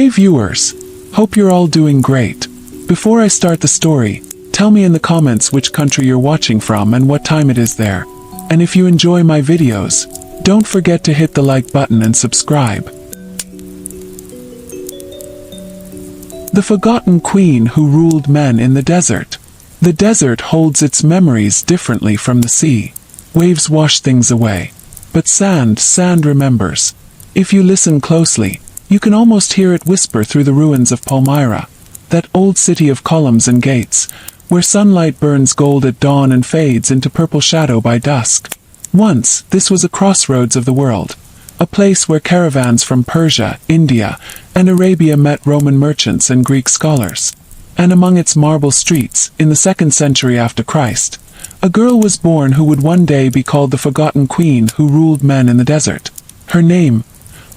Hey viewers! Hope you're all doing great. Before I start the story, tell me in the comments which country you're watching from and what time it is there. And if you enjoy my videos, don't forget to hit the like button and subscribe. The Forgotten Queen who ruled men in the desert. The desert holds its memories differently from the sea. Waves wash things away. But sand remembers. If you listen closely, you can almost hear it whisper through the ruins of Palmyra, that old city of columns and gates, where sunlight burns gold at dawn and fades into purple shadow by dusk. Once, this was a crossroads of the world, a place where caravans from Persia, India, and Arabia met Roman merchants and Greek scholars. And among its marble streets, in the 2nd century after Christ, a girl was born who would one day be called the Forgotten Queen who ruled men in the desert. Her name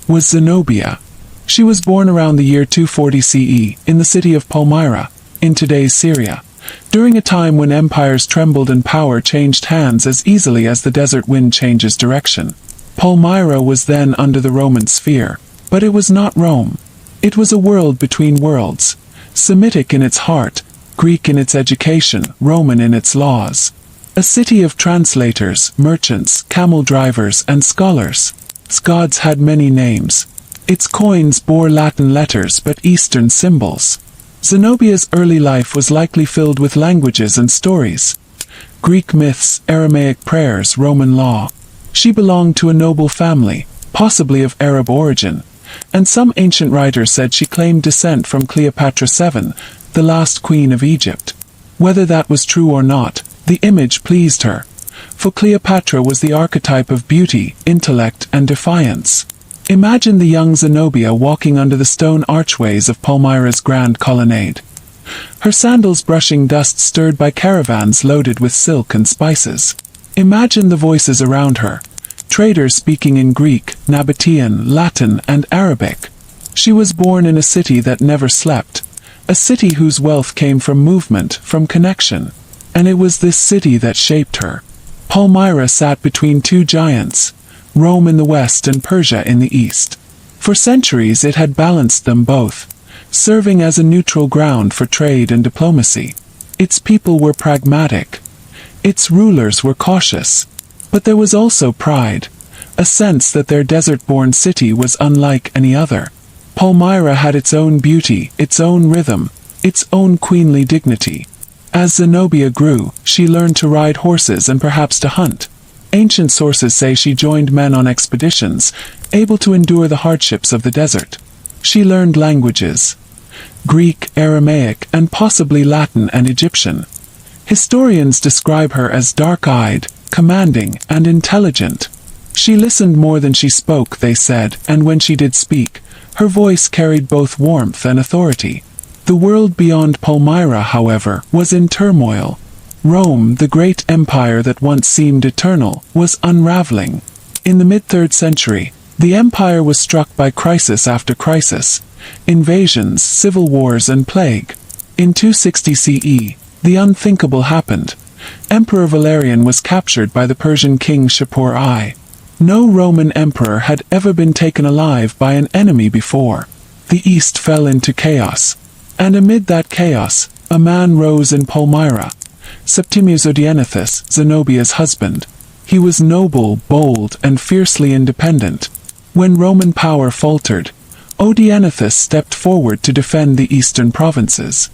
was Zenobia. She was born around the year 240 CE, in the city of Palmyra, in today's Syria, during a time when empires trembled and power changed hands as easily as the desert wind changes direction. Palmyra was then under the Roman sphere, but it was not Rome. It was a world between worlds, Semitic in its heart, Greek in its education, Roman in its laws. A city of translators, merchants, camel drivers, and scholars. Its gods had many names. Its coins bore Latin letters but Eastern symbols. Zenobia's early life was likely filled with languages and stories. Greek myths, Aramaic prayers, Roman law. She belonged to a noble family, possibly of Arab origin, and some ancient writers said she claimed descent from Cleopatra VII, the last queen of Egypt. Whether that was true or not, the image pleased her, for Cleopatra was the archetype of beauty, intellect, and defiance. Imagine the young Zenobia walking under the stone archways of Palmyra's grand colonnade. Her sandals brushing dust stirred by caravans loaded with silk and spices. Imagine the voices around her, traders speaking in Greek, Nabatean, Latin, and Arabic. She was born in a city that never slept, a city whose wealth came from movement, from connection. And it was this city that shaped her. Palmyra sat between two giants, Rome in the west and Persia in the east. For centuries it had balanced them both, serving as a neutral ground for trade and diplomacy. Its people were pragmatic. Its rulers were cautious. But there was also pride, a sense that their desert-born city was unlike any other. Palmyra had its own beauty, its own rhythm, its own queenly dignity. As Zenobia grew, she learned to ride horses and perhaps to hunt. Ancient sources say she joined men on expeditions, able to endure the hardships of the desert. She learned languages: Greek, Aramaic, and possibly Latin and Egyptian. Historians describe her as dark-eyed, commanding, and intelligent. She listened more than she spoke, they said, and when she did speak, her voice carried both warmth and authority. The world beyond Palmyra, however, was in turmoil. Rome, the great empire that once seemed eternal, was unraveling. In the mid-3rd century, the empire was struck by crisis after crisis: invasions, civil wars, and plague. In 260 CE, the unthinkable happened. Emperor Valerian was captured by the Persian king Shapur I. No Roman emperor had ever been taken alive by an enemy before. The East fell into chaos. And amid that chaos, a man rose in Palmyra. Septimius Odenathus, Zenobia's husband. He was noble, bold, and fiercely independent. When Roman power faltered, Odenathus stepped forward to defend the eastern provinces.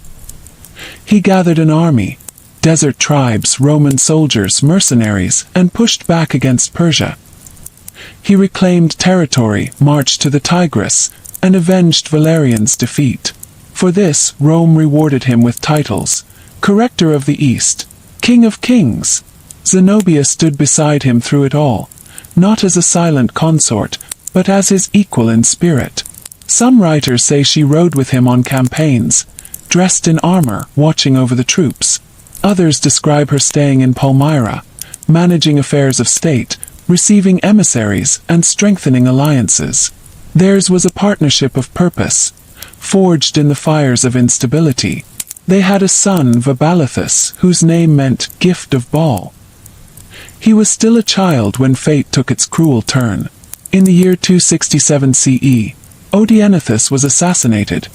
He gathered an army, desert tribes, Roman soldiers, mercenaries, and pushed back against Persia. He reclaimed territory, marched to the Tigris, and avenged Valerian's defeat. For this, Rome rewarded him with titles: Corrector of the East, King of Kings. Zenobia stood beside him through it all, not as a silent consort, but as his equal in spirit. Some writers say she rode with him on campaigns, dressed in armor, watching over the troops. Others describe her staying in Palmyra, managing affairs of state, receiving emissaries, and strengthening alliances. Theirs was a partnership of purpose, forged in the fires of instability. They had a son, Vabalithus, whose name meant gift of Baal. He was still a child when fate took its cruel turn. In the year 267 CE, Odenathus was assassinated,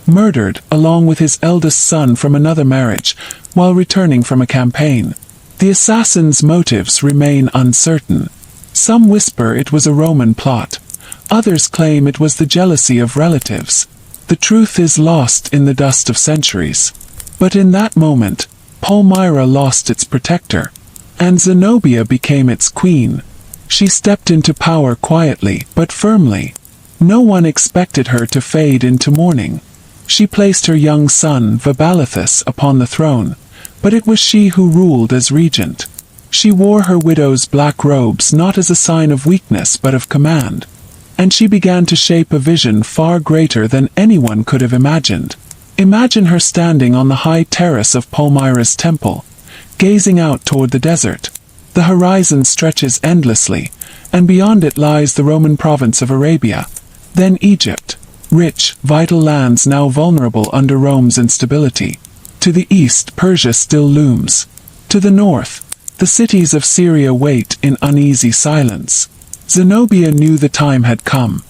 murdered along with his eldest son from another marriage, while returning from a campaign. The assassin's motives remain uncertain. Some whisper it was a Roman plot. Others claim it was the jealousy of relatives. The truth is lost in the dust of centuries. But in that moment, Palmyra lost its protector, and Zenobia became its queen. She stepped into power quietly but firmly. No one expected her to fade into mourning. She placed her young son, Vabalithus, upon the throne, but it was she who ruled as regent. She wore her widow's black robes not as a sign of weakness but of command. And she began to shape a vision far greater than anyone could have imagined. Imagine her standing on the high terrace of Palmyra's temple, gazing out toward the desert. The horizon stretches endlessly, and beyond it lies the Roman province of Arabia. Then Egypt, rich, vital lands now vulnerable under Rome's instability. To the east, Persia still looms. To the north, the cities of Syria wait in uneasy silence. Zenobia knew the time had come.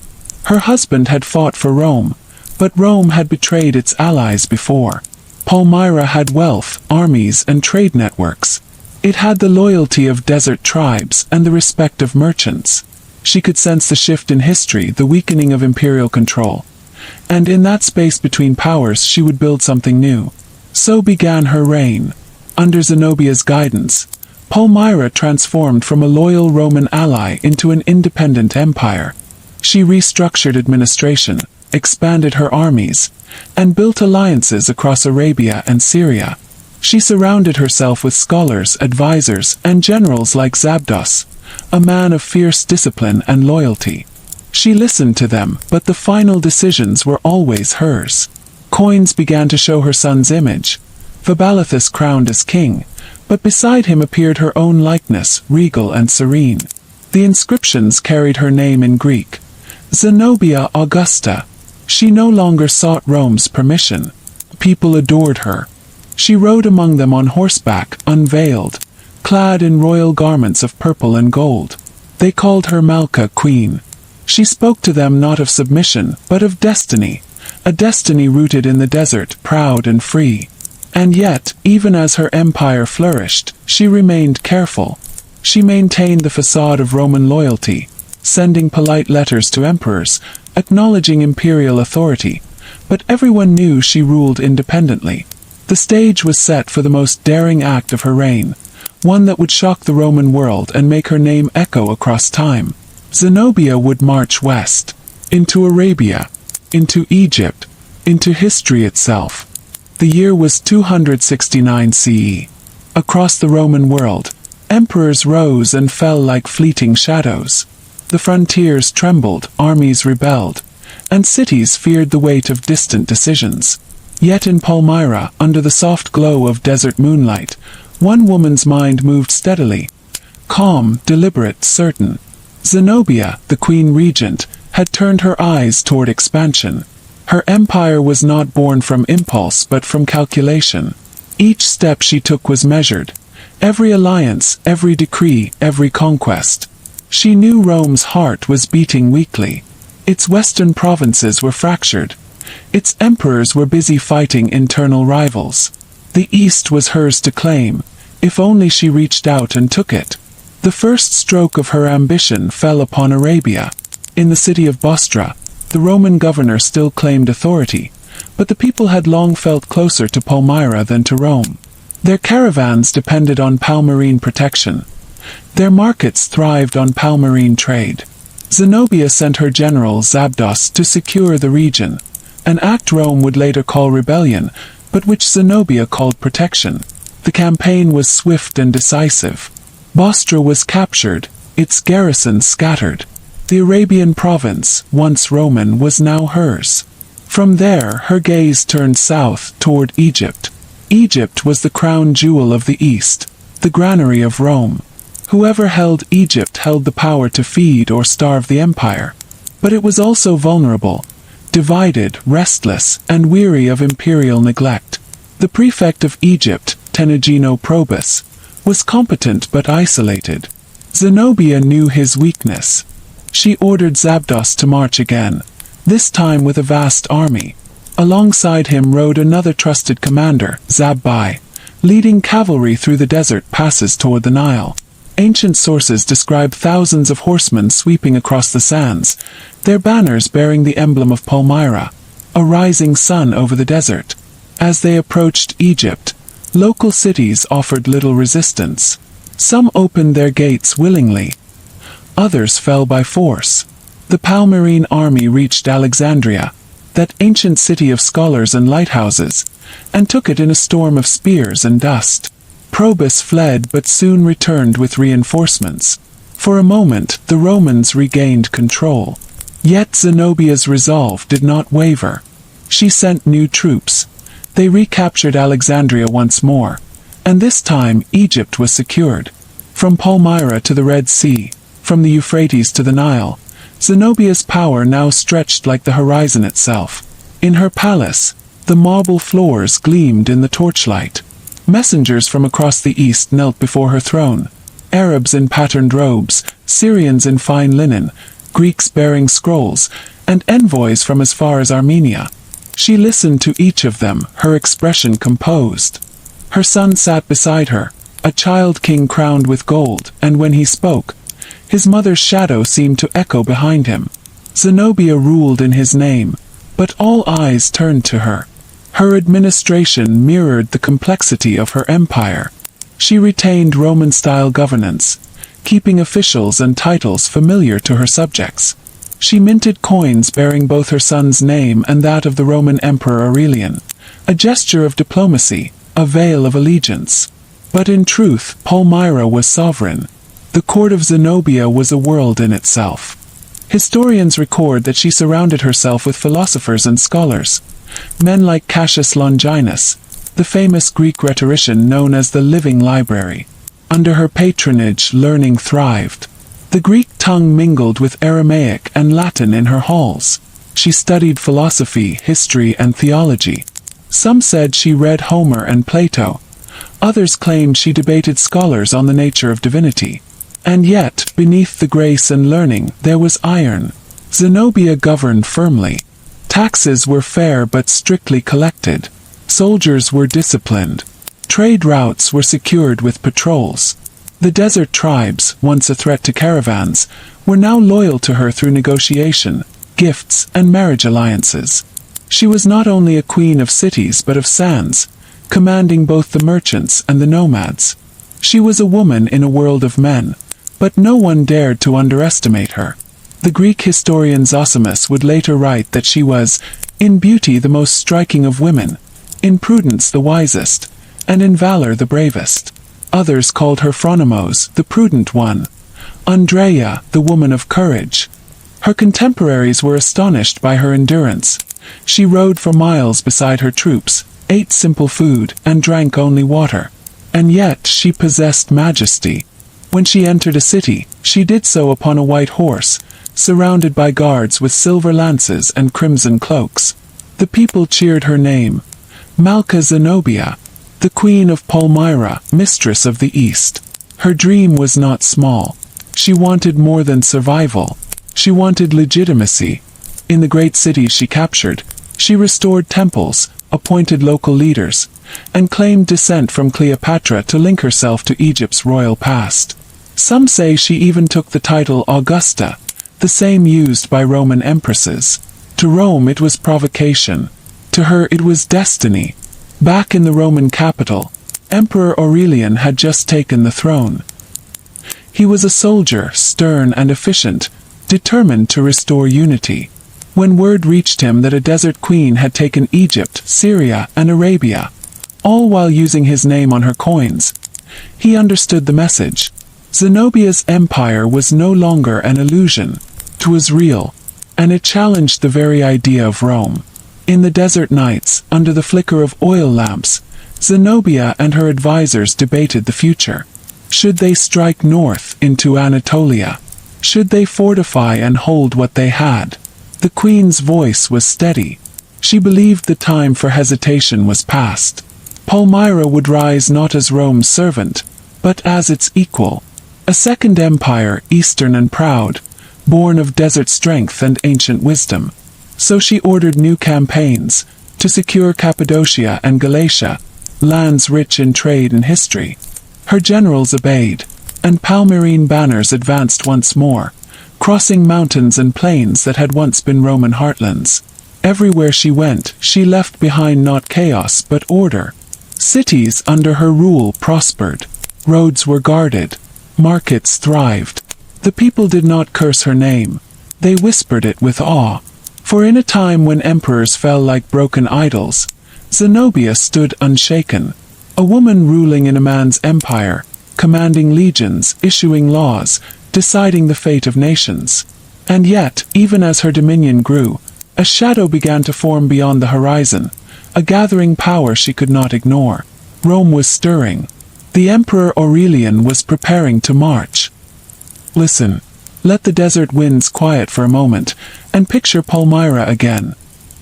Her husband had fought for Rome, but Rome had betrayed its allies before. Palmyra had wealth, armies, and trade networks. It had the loyalty of desert tribes and the respect of merchants. She could sense the shift in history, the weakening of imperial control. And in that space between powers she would build something new. So began her reign. Under Zenobia's guidance, Palmyra transformed from a loyal Roman ally into an independent empire. She restructured administration, expanded her armies, and built alliances across Arabia and Syria. She surrounded herself with scholars, advisors, and generals like Zabdos, a man of fierce discipline and loyalty. She listened to them, but the final decisions were always hers. Coins began to show her son's image. Vabalithus crowned as king, but beside him appeared her own likeness, regal and serene. The inscriptions carried her name in Greek, Zenobia Augusta. She no longer sought Rome's permission. People adored her. She rode among them on horseback, unveiled, clad in royal garments of purple and gold. They called her Malka, queen. She spoke to them not of submission, but of destiny, a destiny rooted in the desert, proud and free. And yet, even as her empire flourished, she remained careful. She maintained the facade of Roman loyalty, sending polite letters to emperors, acknowledging imperial authority, but everyone knew she ruled independently. The stage was set for the most daring act of her reign, one that would shock the Roman world and make her name echo across time. Zenobia would march west, into Arabia, into Egypt, into history itself. The year was 269 CE. Across the Roman world, emperors rose and fell like fleeting shadows. The frontiers trembled, armies rebelled, and cities feared the weight of distant decisions. Yet in Palmyra, under the soft glow of desert moonlight, one woman's mind moved steadily. Calm, deliberate, certain. Zenobia, the queen regent, had turned her eyes toward expansion. Her empire was not born from impulse but from calculation. Each step she took was measured. Every alliance, every decree, every conquest. She knew Rome's heart was beating weakly. Its western provinces were fractured. Its emperors were busy fighting internal rivals. The east was hers to claim, if only she reached out and took it. The first stroke of her ambition fell upon Arabia. In the city of Bostra, the Roman governor still claimed authority, but the people had long felt closer to Palmyra than to Rome. Their caravans depended on Palmyrene protection. Their markets thrived on Palmyrene trade. Zenobia sent her general Zabdos to secure the region, an act Rome would later call rebellion, but which Zenobia called protection. The campaign was swift and decisive. Bostra was captured, its garrison scattered. The Arabian province, once Roman, was now hers. From there, her gaze turned south toward Egypt. Egypt was the crown jewel of the East, the granary of Rome. Whoever held Egypt held the power to feed or starve the empire. But it was also vulnerable, divided, restless, and weary of imperial neglect. The prefect of Egypt, Tenagino Probus, was competent but isolated. Zenobia knew his weakness. She ordered Zabdos to march again, this time with a vast army. Alongside him rode another trusted commander, Zabbai, leading cavalry through the desert passes toward the Nile. Ancient sources describe thousands of horsemen sweeping across the sands, their banners bearing the emblem of Palmyra, a rising sun over the desert. As they approached Egypt, local cities offered little resistance. Some opened their gates willingly. Others fell by force. The Palmyrene army reached Alexandria, that ancient city of scholars and lighthouses, and took it in a storm of spears and dust. Probus fled but soon returned with reinforcements. For a moment, the Romans regained control. Yet Zenobia's resolve did not waver. She sent new troops. They recaptured Alexandria once more, and this time Egypt was secured. From Palmyra to the Red Sea, from the Euphrates to the Nile, Zenobia's power now stretched like the horizon itself. In her palace, the marble floors gleamed in the torchlight. Messengers from across the east knelt before her throne. Arabs in patterned robes, Syrians in fine linen, Greeks bearing scrolls, and envoys from as far as Armenia. She listened to each of them, her expression composed. Her son sat beside her, a child king crowned with gold, and when he spoke, his mother's shadow seemed to echo behind him. Zenobia ruled in his name, but all eyes turned to her. Her administration mirrored the complexity of her empire. She retained Roman-style governance, keeping officials and titles familiar to her subjects. She minted coins bearing both her son's name and that of the Roman Emperor Aurelian, a gesture of diplomacy, a veil of allegiance. But in truth, Palmyra was sovereign. The court of Zenobia was a world in itself. Historians record that she surrounded herself with philosophers and scholars, men like Cassius Longinus, the famous Greek rhetorician known as the Living Library. Under her patronage, learning thrived. The Greek tongue mingled with Aramaic and Latin in her halls. She studied philosophy, history, and theology. Some said she read Homer and Plato. Others claimed she debated scholars on the nature of divinity. And yet, beneath the grace and learning, there was iron. Zenobia governed firmly. Taxes were fair but strictly collected. Soldiers were disciplined. Trade routes were secured with patrols. The desert tribes, once a threat to caravans, were now loyal to her through negotiation, gifts, and marriage alliances. She was not only a queen of cities but of sands, commanding both the merchants and the nomads. She was a woman in a world of men, but no one dared to underestimate her. The Greek historian Zosimus would later write that she was, in beauty the most striking of women, in prudence the wisest, and in valor the bravest. Others called her Phronimos, the prudent one, Andrea, the woman of courage. Her contemporaries were astonished by her endurance. She rode for miles beside her troops, ate simple food, and drank only water. And yet she possessed majesty. When she entered a city, she did so upon a white horse, surrounded by guards with silver lances and crimson cloaks. The people cheered her name, Malka Zenobia, the queen of Palmyra, mistress of the East. Her dream was not small. She wanted more than survival. She wanted legitimacy. In the great cities she captured, she restored temples, appointed local leaders, and claimed descent from Cleopatra to link herself to Egypt's royal past. Some say she even took the title Augusta, the same used by Roman empresses. To Rome it was provocation. To her it was destiny. Back in the Roman capital, Emperor Aurelian had just taken the throne. He was a soldier, stern and efficient, determined to restore unity. When word reached him that a desert queen had taken Egypt, Syria, and Arabia, all while using his name on her coins, he understood the message. Zenobia's empire was no longer an illusion. It was real, and it challenged the very idea of Rome. In the desert nights, under the flicker of oil lamps, Zenobia and her advisors debated the future. Should they strike north into Anatolia? Should they fortify and hold what they had? The queen's voice was steady. She believed the time for hesitation was past. Palmyra would rise not as Rome's servant, but as its equal. A second empire, eastern and proud, born of desert strength and ancient wisdom. So she ordered new campaigns to secure Cappadocia and Galatia, lands rich in trade and history. Her generals obeyed, and Palmyrene banners advanced once more, crossing mountains and plains that had once been Roman heartlands. Everywhere she went, she left behind not chaos but order. Cities under her rule prospered. Roads were guarded. Markets thrived. The people did not curse her name. They whispered it with awe. For in a time when emperors fell like broken idols, Zenobia stood unshaken. A woman ruling in a man's empire, commanding legions, issuing laws, deciding the fate of nations. And yet, even as her dominion grew, a shadow began to form beyond the horizon, a gathering power she could not ignore. Rome was stirring. The Emperor Aurelian was preparing to march. Listen. Let the desert winds quiet for a moment, and picture Palmyra again.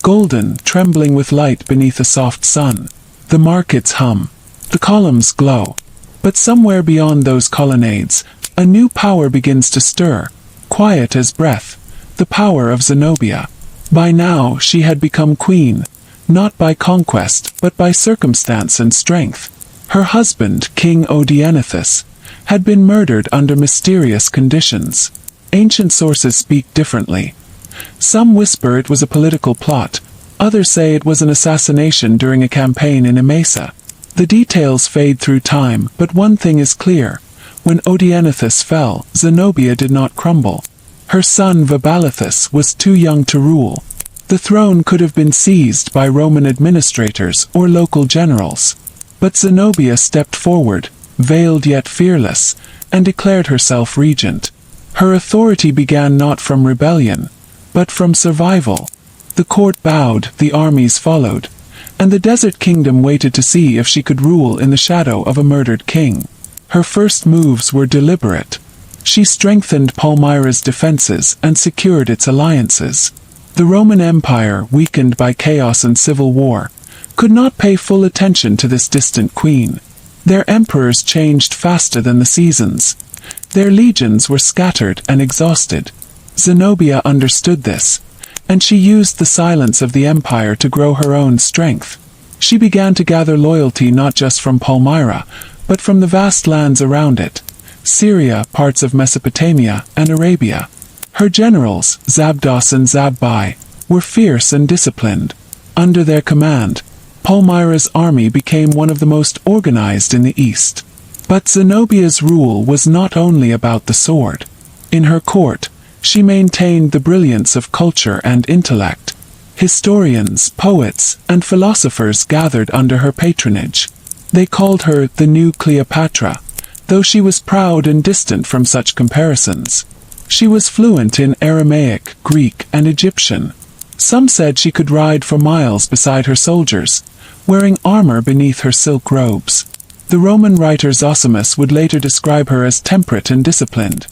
Golden, trembling with light beneath a soft sun. The markets hum. The columns glow. But somewhere beyond those colonnades, a new power begins to stir, quiet as breath, the power of Zenobia. By now she had become queen, not by conquest but by circumstance and strength. Her husband, King Odenathus, had been murdered under mysterious conditions. Ancient sources speak differently. Some whisper it was a political plot, others say it was an assassination during a campaign in Emesa. The details fade through time, but one thing is clear. When Odenathus fell, Zenobia did not crumble. Her son Vabalithus was too young to rule. The throne could have been seized by Roman administrators or local generals. But Zenobia stepped forward, veiled yet fearless, and declared herself regent. Her authority began not from rebellion, but from survival. The court bowed, the armies followed, and the desert kingdom waited to see if she could rule in the shadow of a murdered king. Her first moves were deliberate. She strengthened Palmyra's defenses and secured its alliances. The Roman Empire, weakened by chaos and civil war, could not pay full attention to this distant queen. Their emperors changed faster than the seasons. Their legions were scattered and exhausted. Zenobia understood this, and she used the silence of the empire to grow her own strength. She began to gather loyalty not just from Palmyra, but from the vast lands around it, Syria, parts of Mesopotamia, and Arabia. Her generals, Zabdos and Zabbai, were fierce and disciplined. Under their command, Palmyra's army became one of the most organized in the east. But Zenobia's rule was not only about the sword. In her court, she maintained the brilliance of culture and intellect. Historians, poets, and philosophers gathered under her patronage. They called her the new Cleopatra, though she was proud and distant from such comparisons. She was fluent in Aramaic, Greek, and Egyptian. Some said she could ride for miles beside her soldiers, wearing armor beneath her silk robes. The Roman writer Zosimus would later describe her as temperate and disciplined.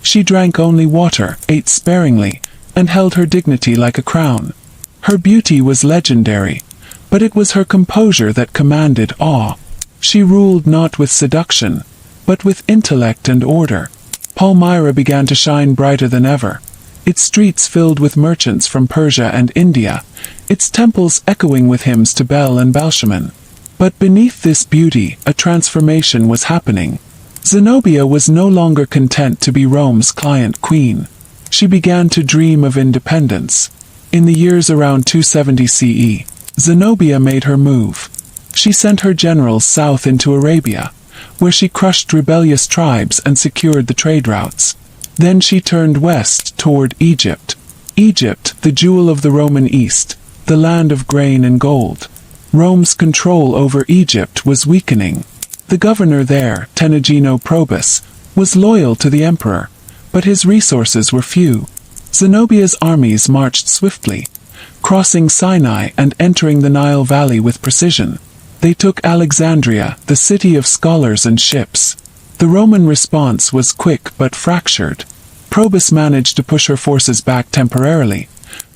She drank only water, ate sparingly, and held her dignity like a crown. Her beauty was legendary, but it was her composure that commanded awe. She ruled not with seduction, but with intellect and order. Palmyra began to shine brighter than ever, its streets filled with merchants from Persia and India, its temples echoing with hymns to Bel and Balshaman. But beneath this beauty, a transformation was happening. Zenobia was no longer content to be Rome's client queen. She began to dream of independence. In the years around 270 CE, Zenobia made her move. She sent her generals south into Arabia, where she crushed rebellious tribes and secured the trade routes. Then she turned west toward Egypt. Egypt, the jewel of the Roman East, the land of grain and gold. Rome's control over Egypt was weakening. The governor there, Tenagino Probus, was loyal to the emperor, but his resources were few. Zenobia's armies marched swiftly, crossing Sinai and entering the Nile Valley with precision. They took Alexandria, the city of scholars and ships. The Roman response was quick but fractured. Probus managed to push her forces back temporarily,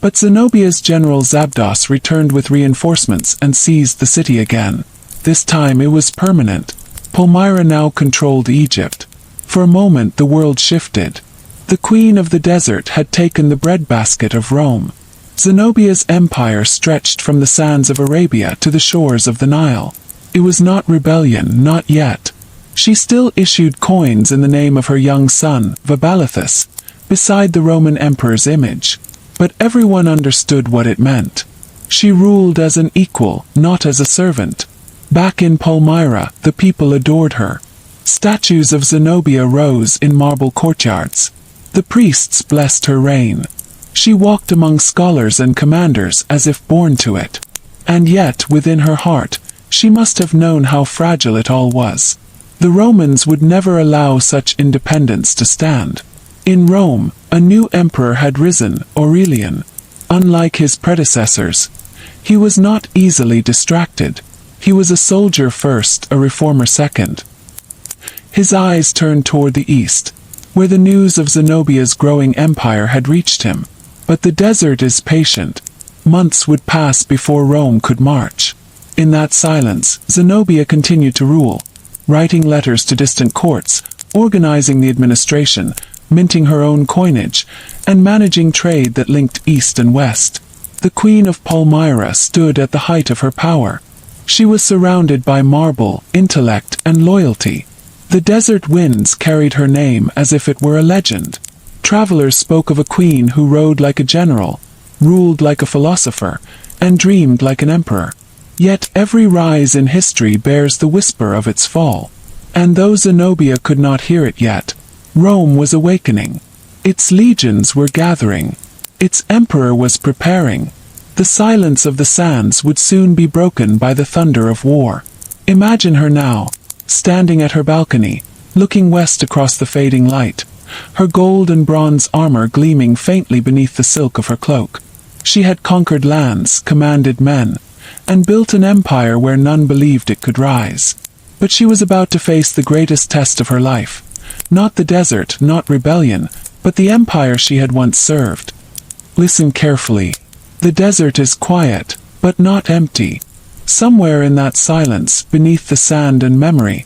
but Zenobia's general Zabdos returned with reinforcements and seized the city again. This time it was permanent. Palmyra now controlled Egypt. For a moment the world shifted. The queen of the desert had taken the breadbasket of Rome. Zenobia's empire stretched from the sands of Arabia to the shores of the Nile. It was not rebellion, not yet. She still issued coins in the name of her young son, Vabalithus, beside the Roman emperor's image. But everyone understood what it meant. She ruled as an equal, not as a servant. Back in Palmyra, the people adored her. Statues of Zenobia rose in marble courtyards. The priests blessed her reign. She walked among scholars and commanders as if born to it. And yet, within her heart, she must have known how fragile it all was. The Romans would never allow such independence to stand. In Rome, a new emperor had risen, Aurelian. Unlike his predecessors, he was not easily distracted. He was a soldier first, a reformer second. His eyes turned toward the east, where the news of Zenobia's growing empire had reached him. But the desert is patient. Months would pass before Rome could march. In that silence, Zenobia continued to rule, writing letters to distant courts, organizing the administration, minting her own coinage, and managing trade that linked east and west. The Queen of Palmyra stood at the height of her power. She was surrounded by marble, intellect, and loyalty. The desert winds carried her name as if it were a legend. Travelers spoke of a queen who rode like a general, ruled like a philosopher, and dreamed like an emperor. Yet every rise in history bears the whisper of its fall. And though Zenobia could not hear it yet, Rome was awakening. Its legions were gathering. Its emperor was preparing. The silence of the sands would soon be broken by the thunder of war. Imagine her now, standing at her balcony, looking west across the fading light, her gold and bronze armor gleaming faintly beneath the silk of her cloak. She had conquered lands, commanded men, and built an empire where none believed it could rise. But she was about to face the greatest test of her life. Not the desert, not rebellion, but the empire she had once served. Listen carefully. The desert is quiet, but not empty. Somewhere in that silence, beneath the sand and memory,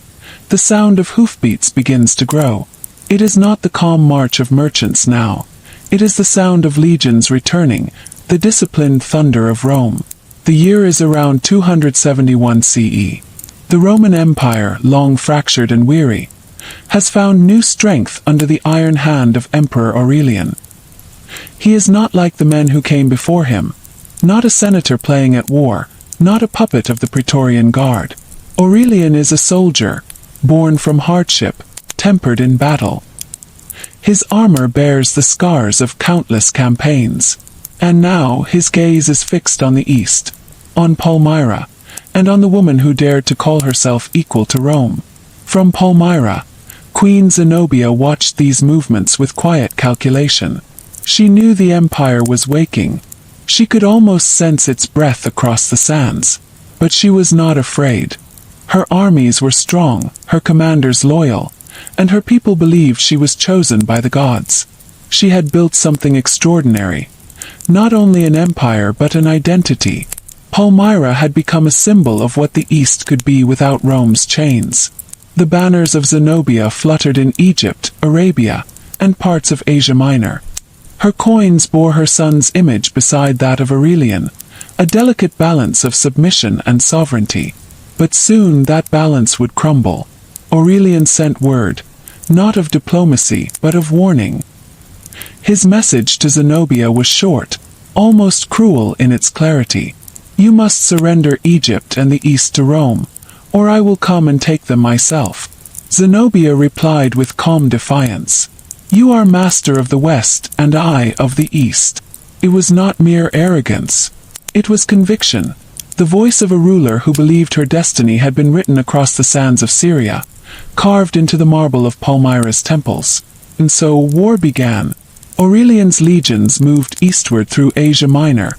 the sound of hoofbeats begins to grow. It is not the calm march of merchants now. It is the sound of legions returning, the disciplined thunder of Rome. The year is around 271 CE. The Roman Empire, long fractured and weary, has found new strength under the iron hand of Emperor Aurelian. He is not like the men who came before him, not a senator playing at war, not a puppet of the Praetorian Guard. Aurelian is a soldier, born from hardship, tempered in battle. His armor bears the scars of countless campaigns. And now his gaze is fixed on the east, on Palmyra, and on the woman who dared to call herself equal to Rome. From Palmyra, Queen Zenobia watched these movements with quiet calculation. She knew the empire was waking. She could almost sense its breath across the sands. But she was not afraid. Her armies were strong, her commanders loyal, and her people believed she was chosen by the gods. She had built something extraordinary. Not only an empire but an identity. Palmyra had become a symbol of what the East could be without Rome's chains. The banners of Zenobia fluttered in Egypt, Arabia, and parts of Asia Minor. Her coins bore her son's image beside that of Aurelian, a delicate balance of submission and sovereignty. But soon that balance would crumble. Aurelian sent word, not of diplomacy, but of warning. His message to Zenobia was short, almost cruel in its clarity. You must surrender Egypt and the East to Rome, or I will come and take them myself. Zenobia replied with calm defiance. You are master of the West, and I of the East. It was not mere arrogance. It was conviction. The voice of a ruler who believed her destiny had been written across the sands of Syria, carved into the marble of Palmyra's temples. And so war began. Aurelian's legions moved eastward through Asia Minor,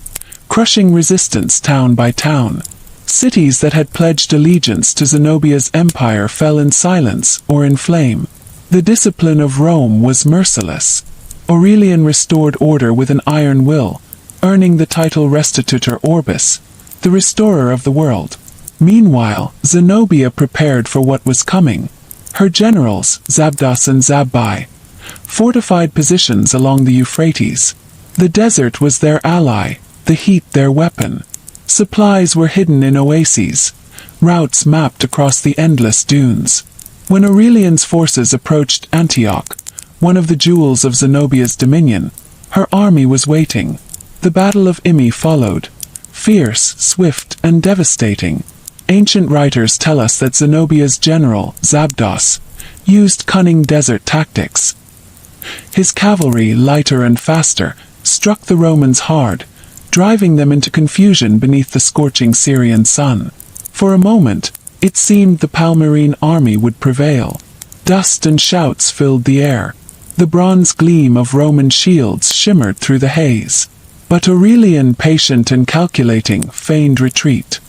crushing resistance town by town. Cities that had pledged allegiance to Zenobia's empire fell in silence or in flame. The discipline of Rome was merciless. Aurelian restored order with an iron will, earning the title Restitutor Orbis, the restorer of the world. Meanwhile, Zenobia prepared for what was coming. Her generals, Zabdas and Zabbai, fortified positions along the Euphrates. The desert was their ally, the heat their weapon. Supplies were hidden in oases, routes mapped across the endless dunes. When Aurelian's forces approached Antioch, one of the jewels of Zenobia's dominion, her army was waiting. The Battle of Imi followed, fierce, swift, and devastating. Ancient writers tell us that Zenobia's general, Zabdos, used cunning desert tactics. His cavalry, lighter and faster, struck the Romans hard, driving them into confusion beneath the scorching Syrian sun. For a moment, it seemed the Palmyrene army would prevail. Dust and shouts filled the air. The bronze gleam of Roman shields shimmered through the haze. But Aurelian, patient and calculating, feigned retreat.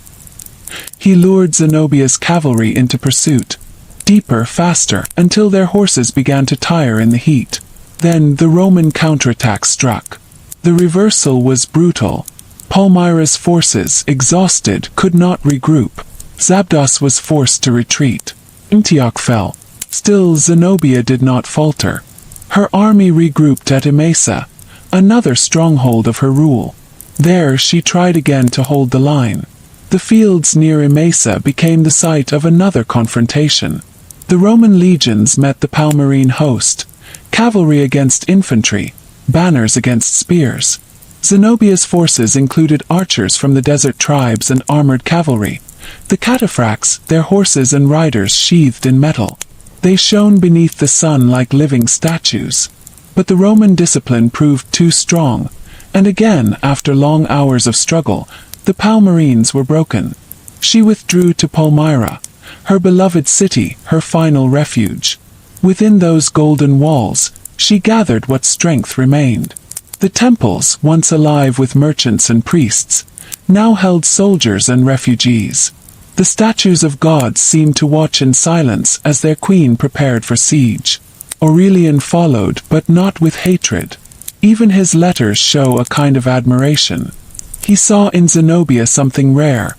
He lured Zenobia's cavalry into pursuit, deeper, faster, until their horses began to tire in the heat. Then the Roman counterattack struck. The reversal was brutal. Palmyra's forces, exhausted, could not regroup. Zabdos was forced to retreat. Antioch fell. Still Zenobia did not falter. Her army regrouped at Emesa, another stronghold of her rule. There she tried again to hold the line. The fields near Emesa became the site of another confrontation. The Roman legions met the Palmyrene host, cavalry against infantry, banners against spears. Zenobia's forces included archers from the desert tribes and armored cavalry. The cataphracts, their horses and riders sheathed in metal. They shone beneath the sun like living statues. But the Roman discipline proved too strong, and again, after long hours of struggle, the Palmyrenes were broken. She withdrew to Palmyra, her beloved city, her final refuge. Within those golden walls, she gathered what strength remained. The temples, once alive with merchants and priests, now held soldiers and refugees. The statues of gods seemed to watch in silence as their queen prepared for siege. Aurelian followed, but not with hatred. Even his letters show a kind of admiration. He saw in Zenobia something rare: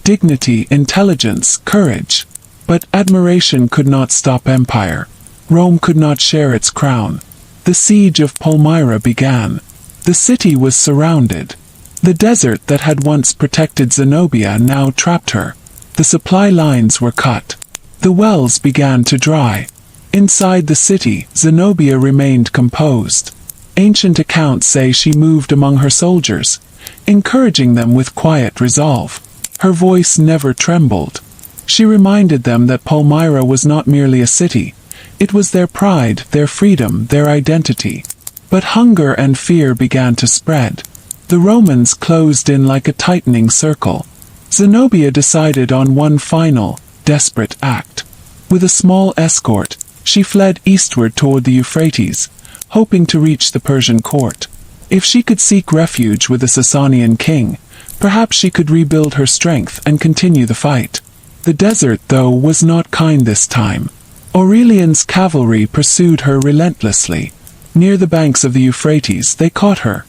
dignity, intelligence, courage. But admiration could not stop empire. Rome could not share its crown. The siege of Palmyra began. The city was surrounded. The desert that had once protected Zenobia now trapped her. The supply lines were cut. The wells began to dry. Inside the city, Zenobia remained composed. Ancient accounts say she moved among her soldiers, encouraging them with quiet resolve. Her voice never trembled. She reminded them that Palmyra was not merely a city. It was their pride, their freedom, their identity. But hunger and fear began to spread. The Romans closed in like a tightening circle. Zenobia decided on one final, desperate act. With a small escort, she fled eastward toward the Euphrates, hoping to reach the Persian court. If she could seek refuge with the Sasanian king, perhaps she could rebuild her strength and continue the fight. The desert, though, was not kind this time. Aurelian's cavalry pursued her relentlessly. Near the banks of the Euphrates, they caught her.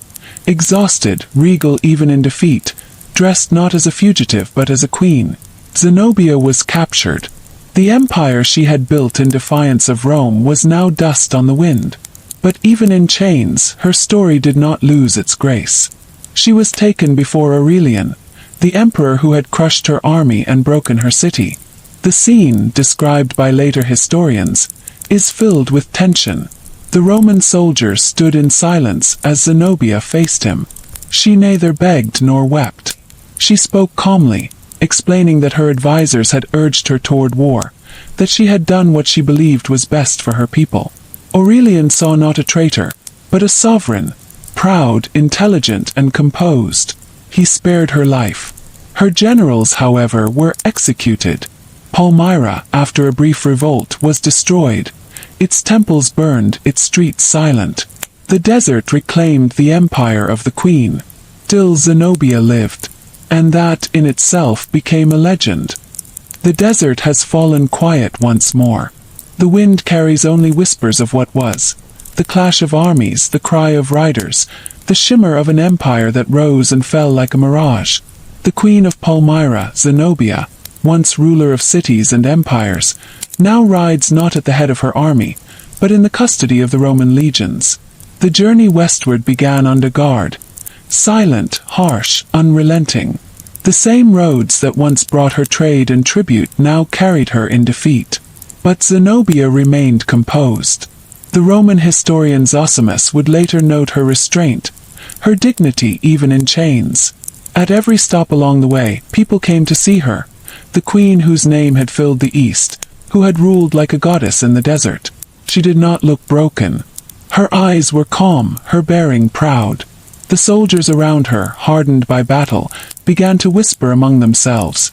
Exhausted, regal even in defeat, dressed not as a fugitive but as a queen, Zenobia was captured. The empire she had built in defiance of Rome was now dust on the wind. But even in chains, her story did not lose its grace. She was taken before Aurelian, the emperor who had crushed her army and broken her city. The scene, described by later historians, is filled with tension. The Roman soldiers stood in silence as Zenobia faced him. She neither begged nor wept. She spoke calmly, explaining that her advisors had urged her toward war, that she had done what she believed was best for her people. Aurelian saw not a traitor, but a sovereign, proud, intelligent, and composed. He spared her life. Her generals, however, were executed. Palmyra, after a brief revolt, was destroyed. Its temples burned, its streets silent. The desert reclaimed the empire of the queen. Still Zenobia lived, and that in itself became a legend. The desert has fallen quiet once more. The wind carries only whispers of what was. The clash of armies, the cry of riders, the shimmer of an empire that rose and fell like a mirage. The queen of Palmyra, Zenobia, once ruler of cities and empires, now rides not at the head of her army, but in the custody of the Roman legions. The journey westward began under guard. Silent, harsh, unrelenting. The same roads that once brought her trade and tribute now carried her in defeat. But Zenobia remained composed. The Roman historian Zosimus would later note her restraint, her dignity even in chains. At every stop along the way, people came to see her, the queen whose name had filled the East, who had ruled like a goddess in the desert. She did not look broken. Her eyes were calm, her bearing proud. The soldiers around her, hardened by battle, began to whisper among themselves.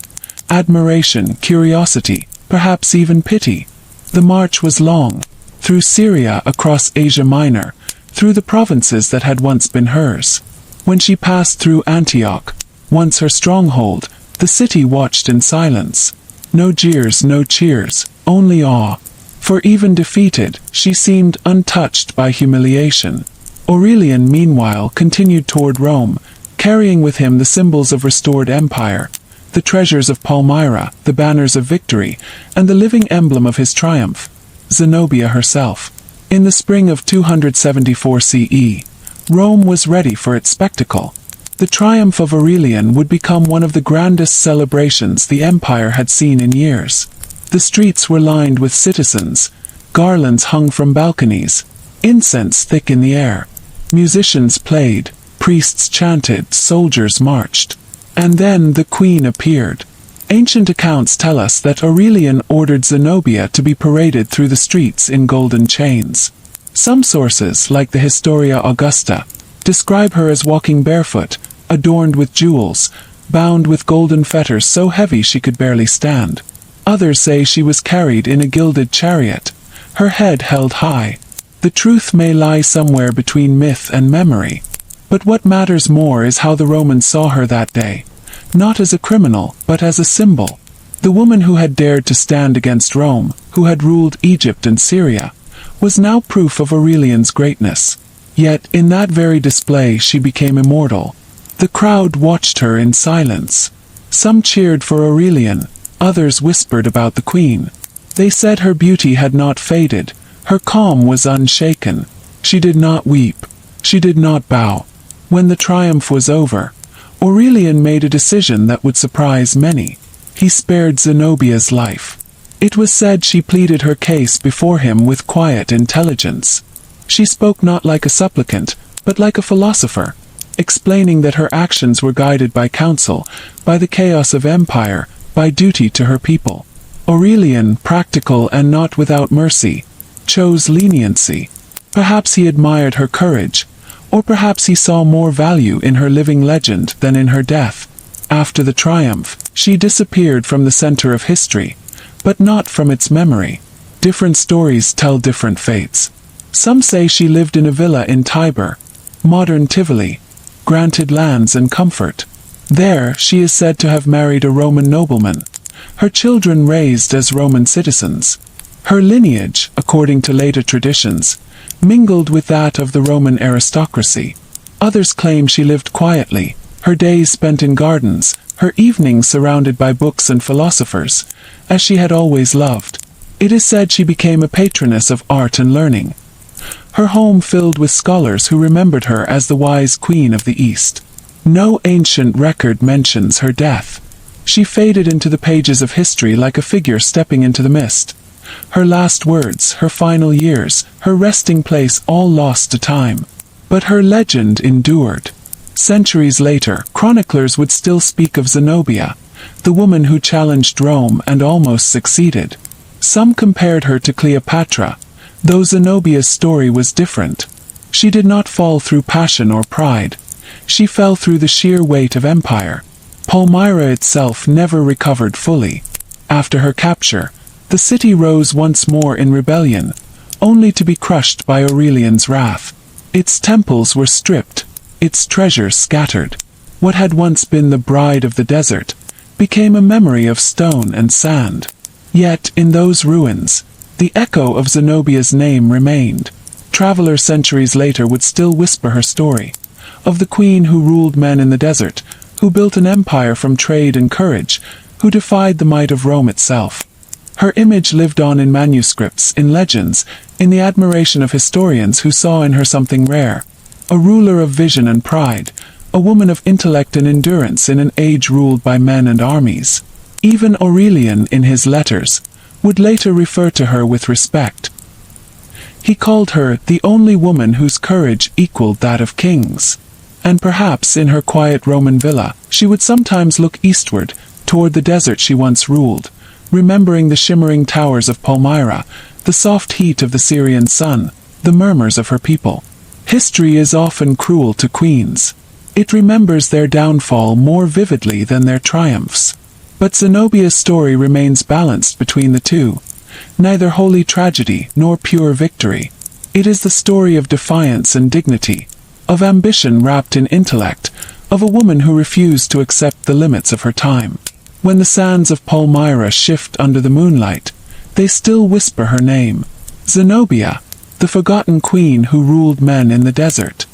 Admiration, curiosity, perhaps even pity. The march was long. Through Syria, across Asia Minor, through the provinces that had once been hers. When she passed through Antioch, once her stronghold, the city watched in silence. No jeers, no cheers, only awe. For even defeated, she seemed untouched by humiliation. Aurelian, meanwhile, continued toward Rome, carrying with him the symbols of restored empire, the treasures of Palmyra, the banners of victory, and the living emblem of his triumph, Zenobia herself. In the spring of 274 CE, Rome was ready for its spectacle. The triumph of Aurelian would become one of the grandest celebrations the empire had seen in years. The streets were lined with citizens, garlands hung from balconies, incense thick in the air. Musicians played, priests chanted, soldiers marched. And then the queen appeared. Ancient accounts tell us that Aurelian ordered Zenobia to be paraded through the streets in golden chains. Some sources, like the Historia Augusta, describe her as walking barefoot, adorned with jewels, bound with golden fetters so heavy she could barely stand. Others say she was carried in a gilded chariot, her head held high. The truth may lie somewhere between myth and memory. But what matters more is how the Romans saw her that day. Not as a criminal, but as a symbol. The woman who had dared to stand against Rome, who had ruled Egypt and Syria, was now proof of Aurelian's greatness. Yet, in that very display she became immortal. The crowd watched her in silence. Some cheered for Aurelian, others whispered about the queen. They said her beauty had not faded, her calm was unshaken. She did not weep. She did not bow. When the triumph was over, Aurelian made a decision that would surprise many. He spared Zenobia's life. It was said she pleaded her case before him with quiet intelligence. She spoke not like a supplicant, but like a philosopher, explaining that her actions were guided by counsel, by the chaos of empire, by duty to her people. Aurelian, practical and not without mercy, chose leniency. Perhaps he admired her courage, or perhaps he saw more value in her living legend than in her death. After the triumph, she disappeared from the center of history, but not from its memory. Different stories tell different fates. Some say she lived in a villa in Tibur, modern Tivoli, granted lands and comfort. There, she is said to have married a Roman nobleman, her children raised as Roman citizens. Her lineage, according to later traditions, mingled with that of the Roman aristocracy. Others claim she lived quietly, her days spent in gardens, her evenings surrounded by books and philosophers, as she had always loved. It is said she became a patroness of art and learning. Her home filled with scholars who remembered her as the wise queen of the East. No ancient record mentions her death. She faded into the pages of history like a figure stepping into the mist. Her last words, her final years, her resting place all lost to time. But her legend endured. Centuries later, chroniclers would still speak of Zenobia, the woman who challenged Rome and almost succeeded. Some compared her to Cleopatra, though Zenobia's story was different. She did not fall through passion or pride. She fell through the sheer weight of empire. Palmyra itself never recovered fully. After her capture, the city rose once more in rebellion, only to be crushed by Aurelian's wrath. Its temples were stripped, its treasures scattered. What had once been the bride of the desert became a memory of stone and sand. Yet, in those ruins, the echo of Zenobia's name remained. Travelers centuries later would still whisper her story, of the queen who ruled men in the desert, who built an empire from trade and courage, who defied the might of Rome itself. Her image lived on in manuscripts, in legends, in the admiration of historians who saw in her something rare. A ruler of vision and pride, a woman of intellect and endurance in an age ruled by men and armies. Even Aurelian, in his letters, would later refer to her with respect. He called her the only woman whose courage equaled that of kings. And perhaps in her quiet Roman villa, she would sometimes look eastward, toward the desert she once ruled, remembering the shimmering towers of Palmyra, the soft heat of the Syrian sun, the murmurs of her people. History is often cruel to queens. It remembers their downfall more vividly than their triumphs. But Zenobia's story remains balanced between the two. Neither holy tragedy nor pure victory. It is the story of defiance and dignity, of ambition wrapped in intellect, of a woman who refused to accept the limits of her time. When the sands of Palmyra shift under the moonlight, they still whisper her name. Zenobia, the forgotten queen who ruled men in the desert.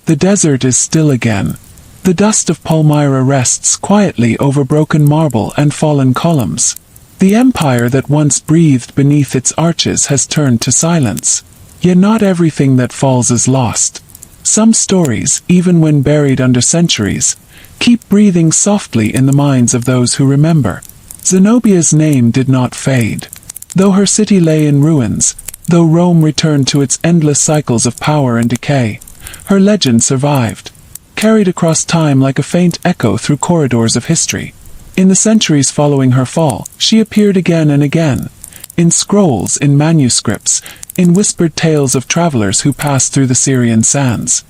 The desert is still again. The dust of Palmyra rests quietly over broken marble and fallen columns. The empire that once breathed beneath its arches has turned to silence. Yet not everything that falls is lost. Some stories, even when buried under centuries, keep breathing softly in the minds of those who remember. Zenobia's name did not fade. Though her city lay in ruins, though Rome returned to its endless cycles of power and decay, her legend survived, carried across time like a faint echo through corridors of history. In the centuries following her fall, she appeared again and again, in scrolls, in manuscripts, in whispered tales of travelers who passed through the Syrian sands.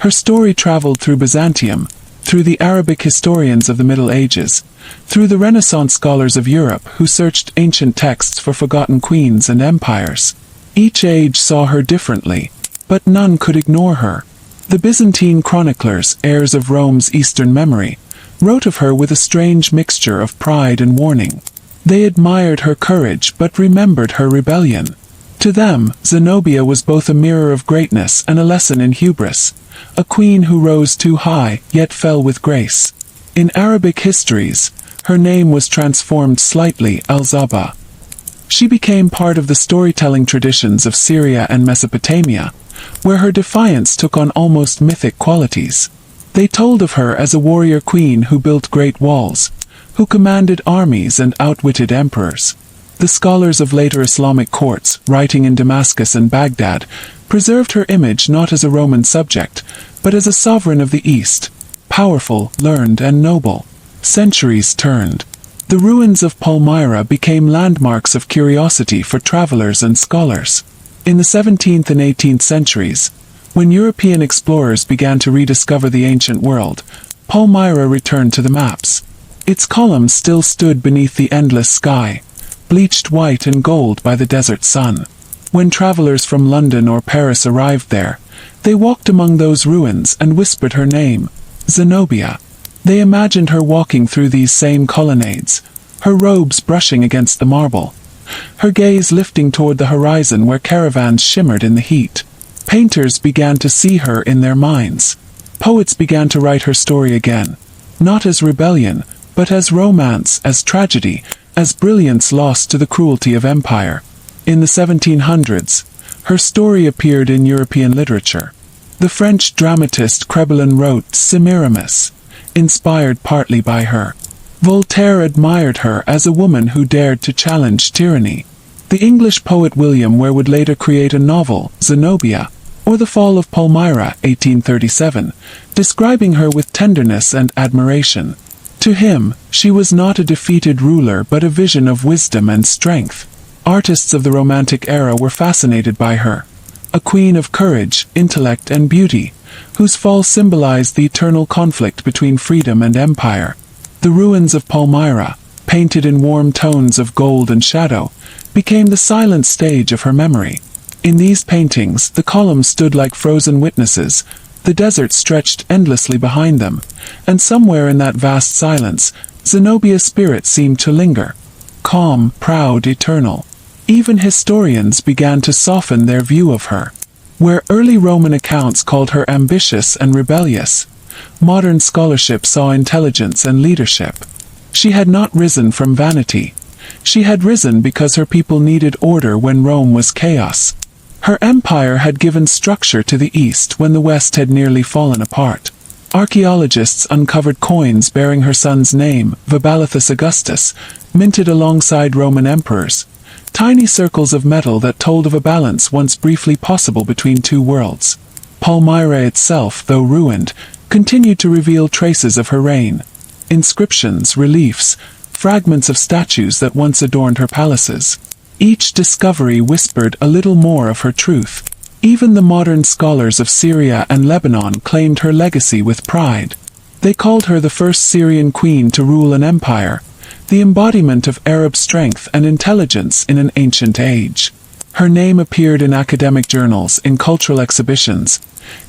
Her story traveled through Byzantium, through the Arabic historians of the Middle Ages, through the Renaissance scholars of Europe who searched ancient texts for forgotten queens and empires. Each age saw her differently, but none could ignore her. The Byzantine chroniclers, heirs of Rome's Eastern memory, wrote of her with a strange mixture of pride and warning. They admired her courage but remembered her rebellion. To them, Zenobia was both a mirror of greatness and a lesson in hubris, a queen who rose too high yet fell with grace. In Arabic histories, her name was transformed slightly, Al-Zaba. She became part of the storytelling traditions of Syria and Mesopotamia, where her defiance took on almost mythic qualities. They told of her as a warrior queen who built great walls, who commanded armies and outwitted emperors. The scholars of later Islamic courts, writing in Damascus and Baghdad, preserved her image not as a Roman subject, but as a sovereign of the East, powerful, learned, and noble. Centuries turned. The ruins of Palmyra became landmarks of curiosity for travelers and scholars. In the 17th and 18th centuries, when European explorers began to rediscover the ancient world, Palmyra returned to the maps. Its columns still stood beneath the endless sky, bleached white and gold by the desert sun. When travelers from London or Paris arrived there, they walked among those ruins and whispered her name, Zenobia. They imagined her walking through these same colonnades, her robes brushing against the marble, her gaze lifting toward the horizon where caravans shimmered in the heat. Painters began to see her in their minds. Poets began to write her story again, not as rebellion, but as romance, as tragedy, as brilliance lost to the cruelty of empire. In the 1700s, her story appeared in European literature. The French dramatist Crebillon wrote Semiramis, inspired partly by her. Voltaire admired her as a woman who dared to challenge tyranny. The English poet William Ware would later create a novel, Zenobia, or The Fall of Palmyra, 1837, describing her with tenderness and admiration. To him, she was not a defeated ruler but a vision of wisdom and strength. Artists of the Romantic era were fascinated by her, a queen of courage, intellect, and beauty, whose fall symbolized the eternal conflict between freedom and empire. The ruins of Palmyra, painted in warm tones of gold and shadow, became the silent stage of her memory. In these paintings, the columns stood like frozen witnesses, the desert stretched endlessly behind them, and somewhere in that vast silence, Zenobia's spirit seemed to linger. Calm, proud, eternal. Even historians began to soften their view of her. Where early Roman accounts called her ambitious and rebellious, modern scholarship saw intelligence and leadership. She had not risen from vanity. She had risen because her people needed order when Rome was chaos. Her empire had given structure to the East when the West had nearly fallen apart. Archaeologists uncovered coins bearing her son's name, Vibalathus Augustus, minted alongside Roman emperors. Tiny circles of metal that told of a balance once briefly possible between two worlds. Palmyra itself, though ruined, continued to reveal traces of her reign. Inscriptions, reliefs, fragments of statues that once adorned her palaces. Each discovery whispered a little more of her truth. Even the modern scholars of Syria and Lebanon claimed her legacy with pride. They called her the first Syrian queen to rule an empire, the embodiment of Arab strength and intelligence in an ancient age. Her name appeared in academic journals, in cultural exhibitions,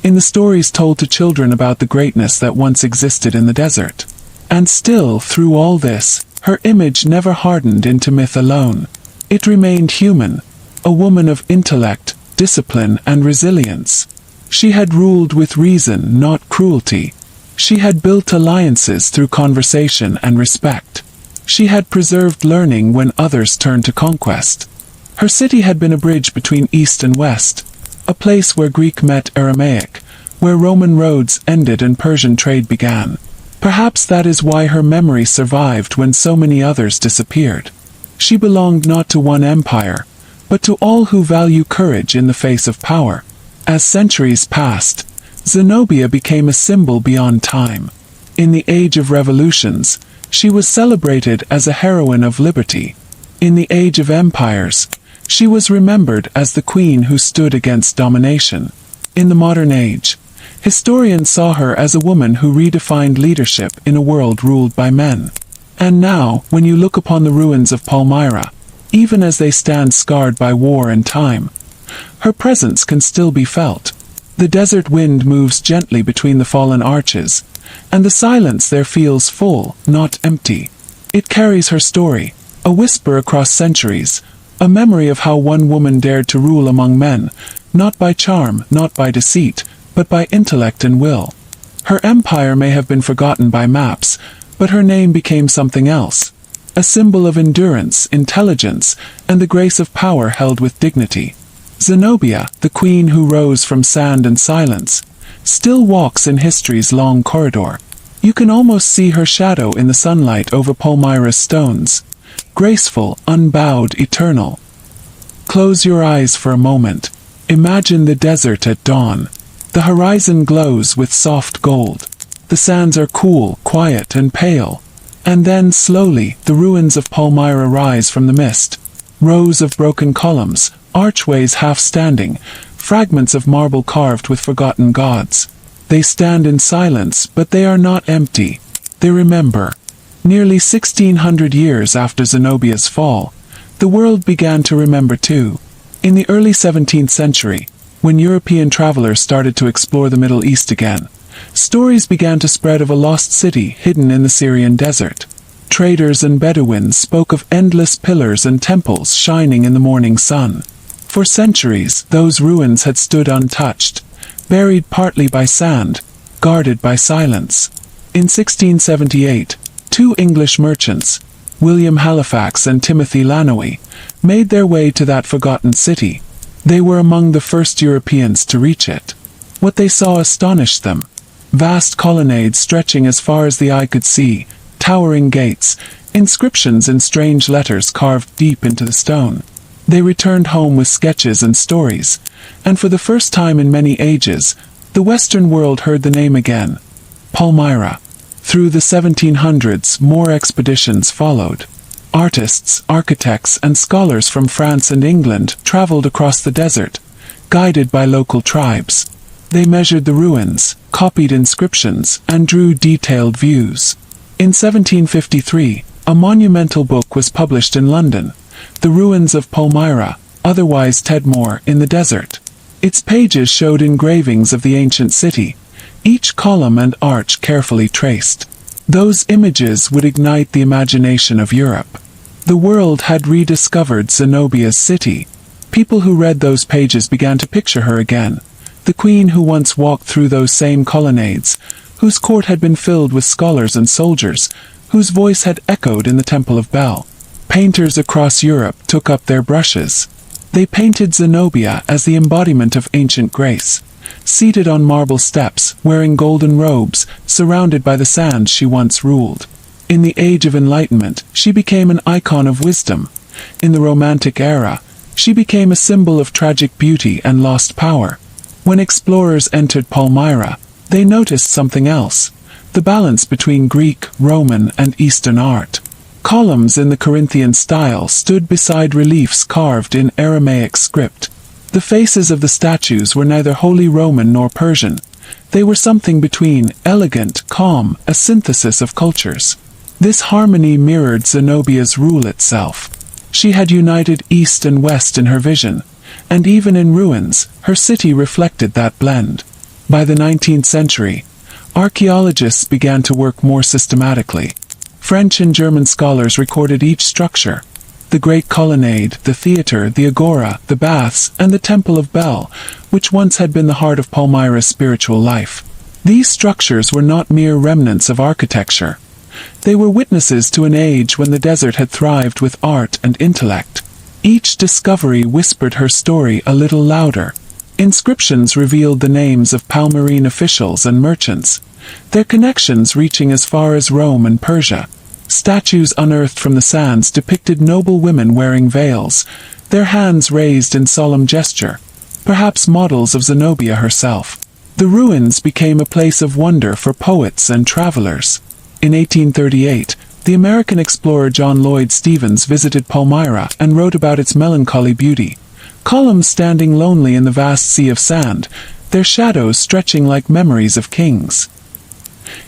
in the stories told to children about the greatness that once existed in the desert. And still, through all this, her image never hardened into myth alone. It remained human, a woman of intellect, discipline, and resilience. She had ruled with reason, not cruelty. She had built alliances through conversation and respect. She had preserved learning when others turned to conquest. Her city had been a bridge between East and West, a place where Greek met Aramaic, where Roman roads ended and Persian trade began. Perhaps that is why her memory survived when so many others disappeared. She belonged not to one empire, but to all who value courage in the face of power. As centuries passed, Zenobia became a symbol beyond time. In the age of revolutions, she was celebrated as a heroine of liberty. In the age of empires, she was remembered as the queen who stood against domination. In the modern age, historians saw her as a woman who redefined leadership in a world ruled by men. And now, when you look upon the ruins of Palmyra, even as they stand scarred by war and time, her presence can still be felt. The desert wind moves gently between the fallen arches, and the silence there feels full, not empty. It carries her story, a whisper across centuries, a memory of how one woman dared to rule among men, not by charm, not by deceit, but by intellect and will. Her empire may have been forgotten by maps, but her name became something else. A symbol of endurance, intelligence, and the grace of power held with dignity. Zenobia, the queen who rose from sand and silence, still walks in history's long corridor. You can almost see her shadow in the sunlight over Palmyra's stones. Graceful, unbowed, eternal. Close your eyes for a moment. Imagine the desert at dawn. The horizon glows with soft gold. The sands are cool, quiet, and pale. And then, slowly, the ruins of Palmyra rise from the mist. Rows of broken columns, archways half-standing, fragments of marble carved with forgotten gods. They stand in silence, but they are not empty. They remember. Nearly 1600 years after Zenobia's fall, the world began to remember too. In the early 17th century, when European travelers started to explore the Middle East again, stories began to spread of a lost city hidden in the Syrian desert. Traders and Bedouins spoke of endless pillars and temples shining in the morning sun. For centuries, those ruins had stood untouched, buried partly by sand, guarded by silence. In 1678, two English merchants, William Halifax and Timothy Lanoe, made their way to that forgotten city. They were among the first Europeans to reach it. What they saw astonished them. Vast colonnades stretching as far as the eye could see, towering gates, inscriptions in strange letters carved deep into the stone. They returned home with sketches and stories, and for the first time in many ages, the Western world heard the name again. Palmyra. Through the 1700s, more expeditions followed. Artists, architects, and scholars from France and England traveled across the desert, guided by local tribes. They measured the ruins, copied inscriptions, and drew detailed views. In 1753, a monumental book was published in London, The Ruins of Palmyra, otherwise Tedmor, in the Desert. Its pages showed engravings of the ancient city, each column and arch carefully traced. Those images would ignite the imagination of Europe. The world had rediscovered Zenobia's city. People who read those pages began to picture her again, the queen who once walked through those same colonnades, whose court had been filled with scholars and soldiers, whose voice had echoed in the Temple of Bel. Painters across Europe took up their brushes. They painted Zenobia as the embodiment of ancient grace, seated on marble steps, wearing golden robes, surrounded by the sands she once ruled. In the Age of Enlightenment, she became an icon of wisdom. In the Romantic era, she became a symbol of tragic beauty and lost power. When explorers entered Palmyra, they noticed something else: the balance between Greek, Roman, and Eastern art. Columns in the Corinthian style stood beside reliefs carved in Aramaic script. The faces of the statues were neither wholly Roman nor Persian. They were something between, elegant, calm, a synthesis of cultures. This harmony mirrored Zenobia's rule itself. She had united East and West in her vision, and even in ruins, her city reflected that blend. By the 19th century, archaeologists began to work more systematically. French and German scholars recorded each structure: the Great Colonnade, the theater, the agora, the baths, and the Temple of Bel, which once had been the heart of Palmyra's spiritual life. These structures were not mere remnants of architecture. They were witnesses to an age when the desert had thrived with art and intellect. Each discovery whispered her story a little louder. Inscriptions revealed the names of Palmyrene officials and merchants, their connections reaching as far as Rome and Persia. Statues unearthed from the sands depicted noble women wearing veils, their hands raised in solemn gesture, perhaps models of Zenobia herself. The ruins became a place of wonder for poets and travelers. In 1838, the American explorer John Lloyd Stephens visited Palmyra and wrote about its melancholy beauty. Columns standing lonely in the vast sea of sand, their shadows stretching like memories of kings.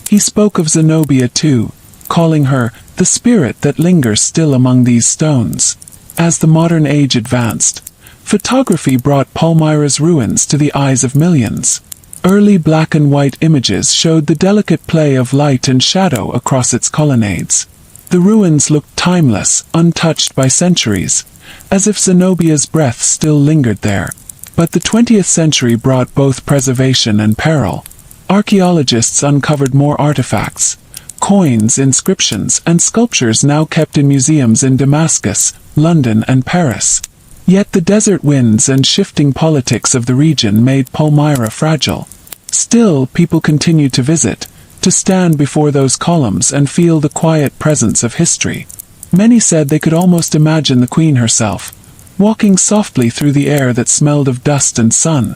He spoke of Zenobia too, calling her the spirit that lingers still among these stones. As the modern age advanced, photography brought Palmyra's ruins to the eyes of millions. Early black and white images showed the delicate play of light and shadow across its colonnades. The ruins looked timeless, untouched by centuries, as if Zenobia's breath still lingered there. But the 20th century brought both preservation and peril. Archaeologists uncovered more artifacts: coins, inscriptions, and sculptures now kept in museums in Damascus, London, and Paris. Yet the desert winds and shifting politics of the region made Palmyra fragile. Still, people continued to visit, to stand before those columns and feel the quiet presence of history. Many said they could almost imagine the queen herself, walking softly through the air that smelled of dust and sun,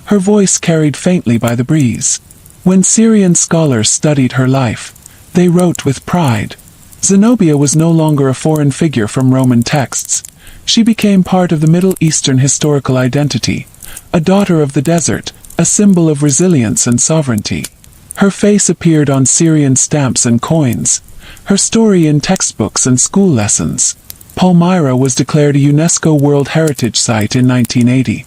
her voice carried faintly by the breeze. When Syrian scholars studied her life, they wrote with pride. Zenobia was no longer a foreign figure from Roman texts. She became part of the Middle Eastern historical identity, a daughter of the desert, a symbol of resilience and sovereignty. Her face appeared on Syrian stamps and coins, her story in textbooks and school lessons. Palmyra was declared a UNESCO World Heritage Site in 1980.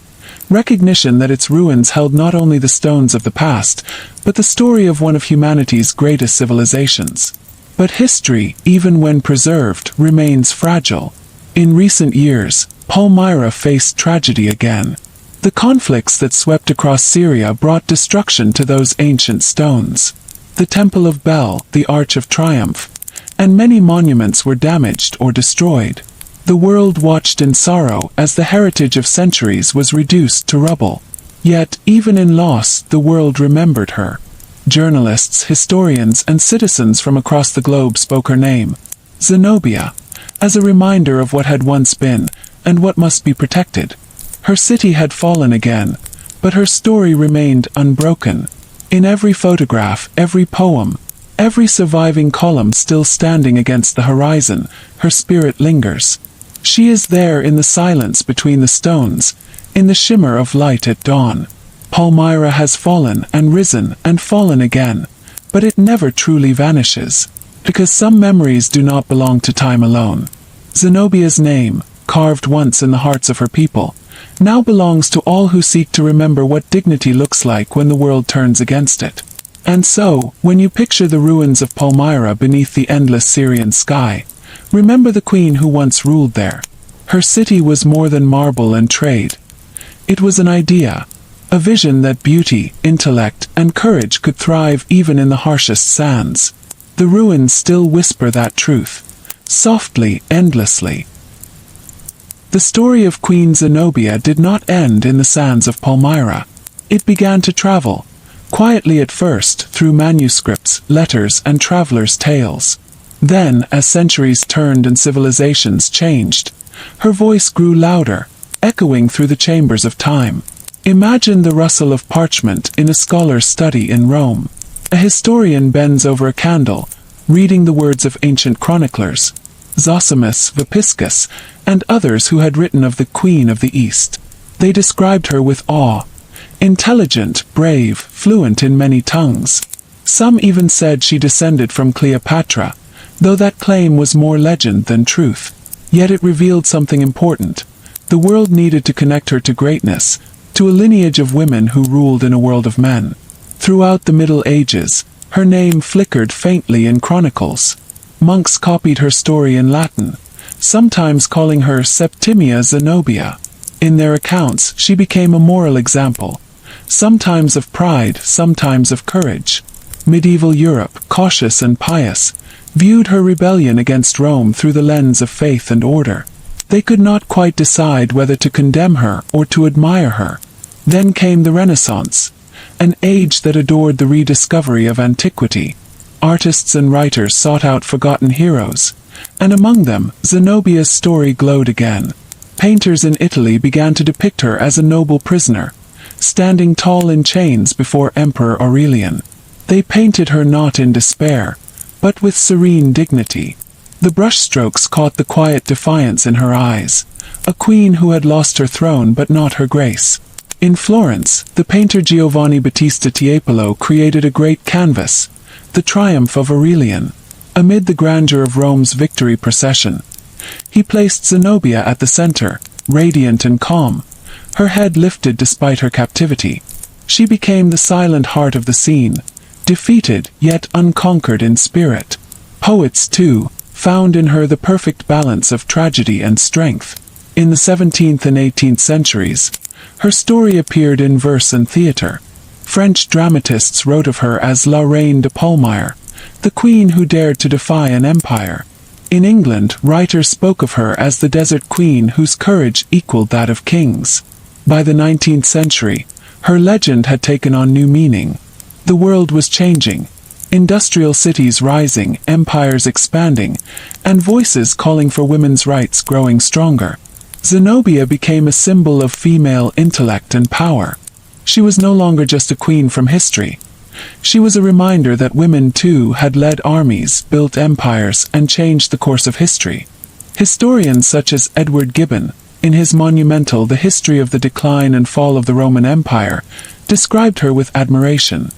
Recognition that its ruins held not only the stones of the past, but the story of one of humanity's greatest civilizations. But history, even when preserved, remains fragile. In recent years, Palmyra faced tragedy again. The conflicts that swept across Syria brought destruction to those ancient stones. The Temple of Bel, the Arch of Triumph, and many monuments were damaged or destroyed. The world watched in sorrow as the heritage of centuries was reduced to rubble. Yet, even in loss, the world remembered her. Journalists, historians, and citizens from across the globe spoke her name, Zenobia, as a reminder of what had once been, and what must be protected. Her city had fallen again, but her story remained unbroken. In every photograph, every poem, every surviving column still standing against the horizon, her spirit lingers. She is there in the silence between the stones, in the shimmer of light at dawn. Palmyra has fallen and risen and fallen again, but it never truly vanishes, because some memories do not belong to time alone. Zenobia's name, carved once in the hearts of her people, now belongs to all who seek to remember what dignity looks like when the world turns against it. And so, when you picture the ruins of Palmyra beneath the endless Syrian sky, remember the queen who once ruled there. Her city was more than marble and trade. It was an idea, a vision that beauty, intellect, and courage could thrive even in the harshest sands. The ruins still whisper that truth. softly, endlessly. The story of Queen Zenobia did not end in the sands of Palmyra. It began to travel, quietly at first, through manuscripts, letters, and travelers' tales. Then, as centuries turned and civilizations changed, her voice grew louder, echoing through the chambers of time. Imagine the rustle of parchment in a scholar's study in Rome. A historian bends over a candle, reading the words of ancient chroniclers, Zosimus, Vopiscus, and others who had written of the Queen of the East. They described her with awe. Intelligent, brave, fluent in many tongues. Some even said she descended from Cleopatra, though that claim was more legend than truth. Yet it revealed something important. The world needed to connect her to greatness, to a lineage of women who ruled in a world of men. Throughout the Middle Ages, her name flickered faintly in chronicles. Monks copied her story in Latin, sometimes calling her Septimia Zenobia. In their accounts, she became a moral example, sometimes of pride, sometimes of courage. Medieval Europe, cautious and pious, viewed her rebellion against Rome through the lens of faith and order. They could not quite decide whether to condemn her or to admire her. Then came the Renaissance, an age that adored the rediscovery of antiquity. Artists and writers sought out forgotten heroes, and among them, Zenobia's story glowed again. Painters in Italy began to depict her as a noble prisoner, standing tall in chains before Emperor Aurelian. They painted her not in despair, but with serene dignity. The brushstrokes caught the quiet defiance in her eyes, a queen who had lost her throne but not her grace. In Florence, the painter Giovanni Battista Tiepolo created a great canvas, The Triumph of Aurelian. Amid the grandeur of Rome's victory procession, he placed Zenobia at the center, radiant and calm, her head lifted despite her captivity. She became the silent heart of the scene, defeated yet unconquered in spirit. Poets, too, found in her the perfect balance of tragedy and strength. In the 17th and 18th centuries, her story appeared in verse and theater. French dramatists wrote of her as La Reine de Palmyre, the queen who dared to defy an empire. In England, writers spoke of her as the desert queen whose courage equaled that of kings. By the 19th century, her legend had taken on new meaning. The world was changing. Industrial cities rising, empires expanding, and voices calling for women's rights growing stronger. Zenobia became a symbol of female intellect and power. She was no longer just a queen from history. She was a reminder that women too had led armies, built empires, and changed the course of history. Historians such as Edward Gibbon, in his monumental The History of the Decline and Fall of the Roman Empire, described her with admiration.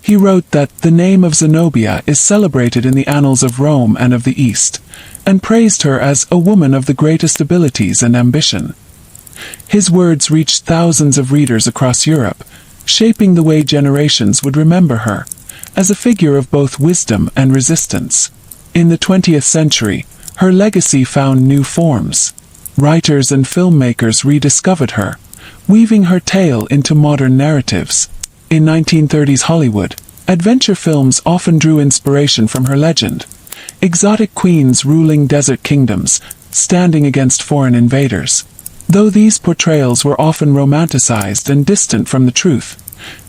He wrote that the name of Zenobia is celebrated in the annals of Rome and of the East, and praised her as a woman of the greatest abilities and ambition. His words reached thousands of readers across Europe, shaping the way generations would remember her, as a figure of both wisdom and resistance. In the 20th century, her legacy found new forms. Writers and filmmakers rediscovered her, weaving her tale into modern narratives. In 1930s Hollywood, adventure films often drew inspiration from her legend. Exotic queens ruling desert kingdoms, standing against foreign invaders. Though these portrayals were often romanticized and distant from the truth,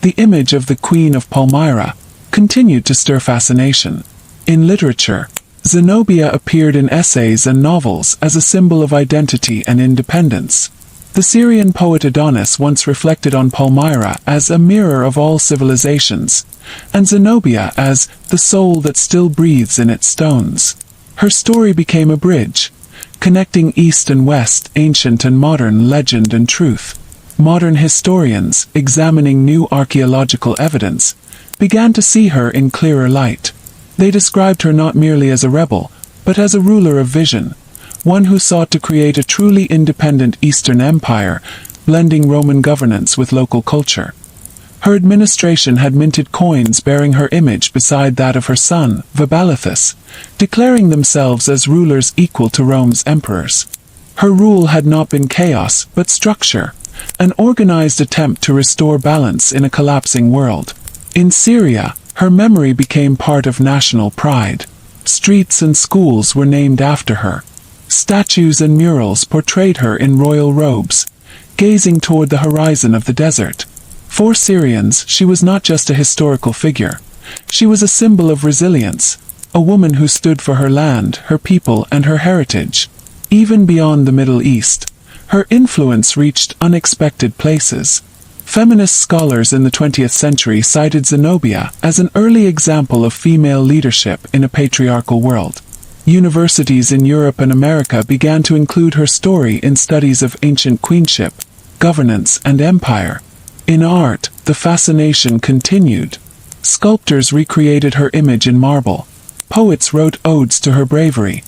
the image of the Queen of Palmyra continued to stir fascination. In literature, Zenobia appeared in essays and novels as a symbol of identity and independence. The Syrian poet Adonis once reflected on Palmyra as a mirror of all civilizations, and Zenobia as the soul that still breathes in its stones. Her story became a bridge, connecting East and West, ancient and modern, legend and truth. Modern historians, examining new archaeological evidence, began to see her in clearer light. They described her not merely as a rebel, but as a ruler of vision, one who sought to create a truly independent Eastern empire, blending Roman governance with local culture. Her administration had minted coins bearing her image beside that of her son, Vabalithus, declaring themselves as rulers equal to Rome's emperors. Her rule had not been chaos, but structure, an organized attempt to restore balance in a collapsing world. In Syria, her memory became part of national pride. Streets and schools were named after her. Statues and murals portrayed her in royal robes, gazing toward the horizon of the desert. For Syrians, she was not just a historical figure. She was a symbol of resilience, a woman who stood for her land, her people, and her heritage. Even beyond the Middle East, her influence reached unexpected places. Feminist scholars in the 20th century cited Zenobia as an early example of female leadership in a patriarchal world. Universities in Europe and America began to include her story in studies of ancient queenship, governance, and empire. In art, the fascination continued. Sculptors recreated her image in marble. Poets wrote odes to her bravery,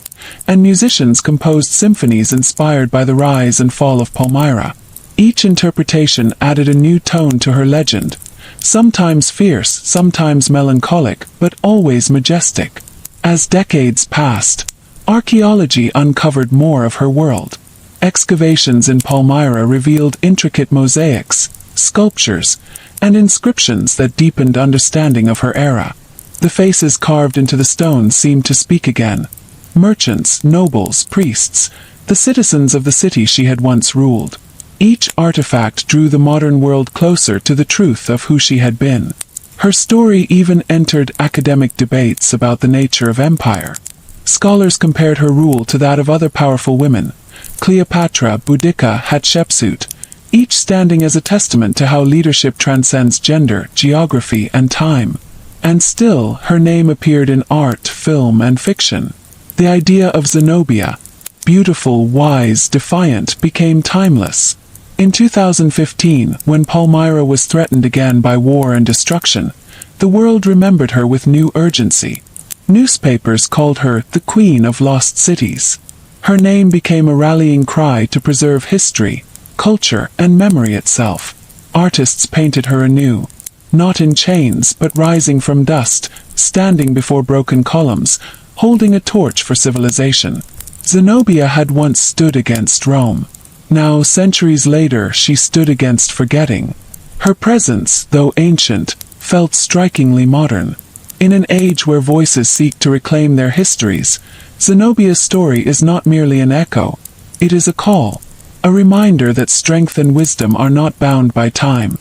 and musicians composed symphonies inspired by the rise and fall of Palmyra. Each interpretation added a new tone to her legend, sometimes fierce, sometimes melancholic, but always majestic. As decades passed, archaeology uncovered more of her world. Excavations in Palmyra revealed intricate mosaics, sculptures, and inscriptions that deepened understanding of her era. The faces carved into the stone seemed to speak again. Merchants, nobles, priests, the citizens of the city she had once ruled. Each artifact drew the modern world closer to the truth of who she had been. Her story even entered academic debates about the nature of empire. Scholars compared her rule to that of other powerful women, Cleopatra, Boudica, Hatshepsut, each standing as a testament to how leadership transcends gender, geography, and time. And still, her name appeared in art, film, and fiction. The idea of Zenobia, beautiful, wise, defiant, became timeless. In 2015, when Palmyra was threatened again by war and destruction, the world remembered her with new urgency. Newspapers called her the Queen of Lost Cities. Her name became a rallying cry to preserve history, culture, and memory itself. Artists painted her anew, not in chains but rising from dust, standing before broken columns, holding a torch for civilization. Zenobia had once stood against Rome. Now, centuries later, she stood against forgetting. Her presence, though ancient, felt strikingly modern. In an age where voices seek to reclaim their histories, Zenobia's story is not merely an echo. It is a call, a reminder that strength and wisdom are not bound by time,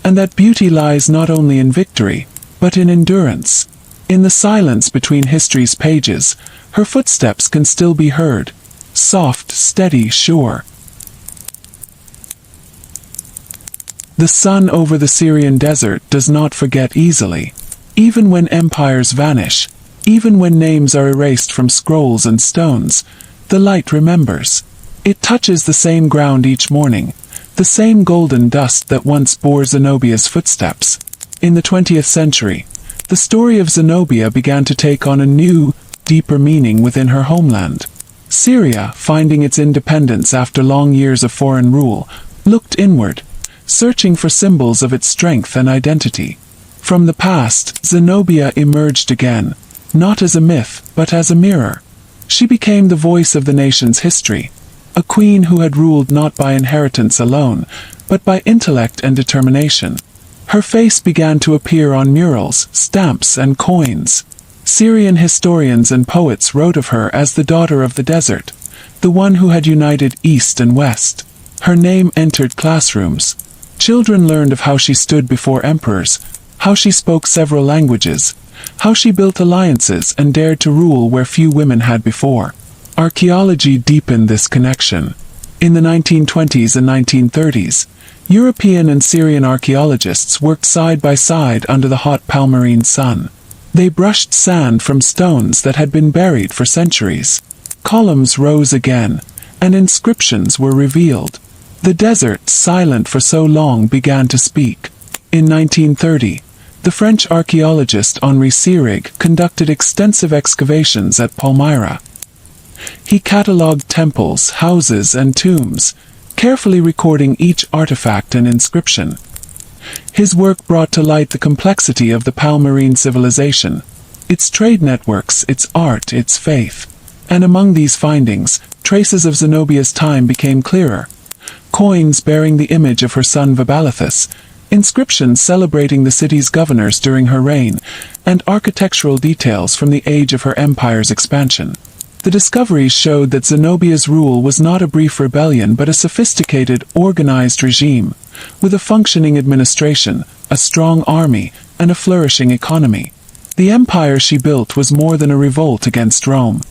and that beauty lies not only in victory, but in endurance. In the silence between history's pages, her footsteps can still be heard. Soft, steady, sure. The sun over the Syrian desert does not forget easily. Even when empires vanish, even when names are erased from scrolls and stones, the light remembers. It touches the same ground each morning, the same golden dust that once bore Zenobia's footsteps. In the 20th century, the story of Zenobia began to take on a new, deeper meaning within her homeland. Syria, finding its independence after long years of foreign rule, looked inward, searching for symbols of its strength and identity. From the past, Zenobia emerged again, not as a myth, but as a mirror. She became the voice of the nation's history, a queen who had ruled not by inheritance alone, but by intellect and determination. Her face began to appear on murals, stamps, and coins. Syrian historians and poets wrote of her as the daughter of the desert, the one who had united East and West. Her name entered classrooms. Children learned of how she stood before emperors, how she spoke several languages, how she built alliances and dared to rule where few women had before. Archaeology deepened this connection. In the 1920s and 1930s, European and Syrian archaeologists worked side by side under the hot Palmyrene sun. They brushed sand from stones that had been buried for centuries. Columns rose again, and inscriptions were revealed. The desert, silent for so long, began to speak. In 1930, the French archaeologist Henri Seyrig conducted extensive excavations at Palmyra. He catalogued temples, houses, and tombs, carefully recording each artifact and inscription. His work brought to light the complexity of the Palmyrene civilization, its trade networks, its art, its faith. And among these findings, traces of Zenobia's time became clearer. Coins bearing the image of her son Vabalithus, inscriptions celebrating the city's governors during her reign, and architectural details from the age of her empire's expansion. The discoveries showed that Zenobia's rule was not a brief rebellion but a sophisticated, organized regime, with a functioning administration, a strong army, and a flourishing economy. The empire she built was more than a revolt against Rome.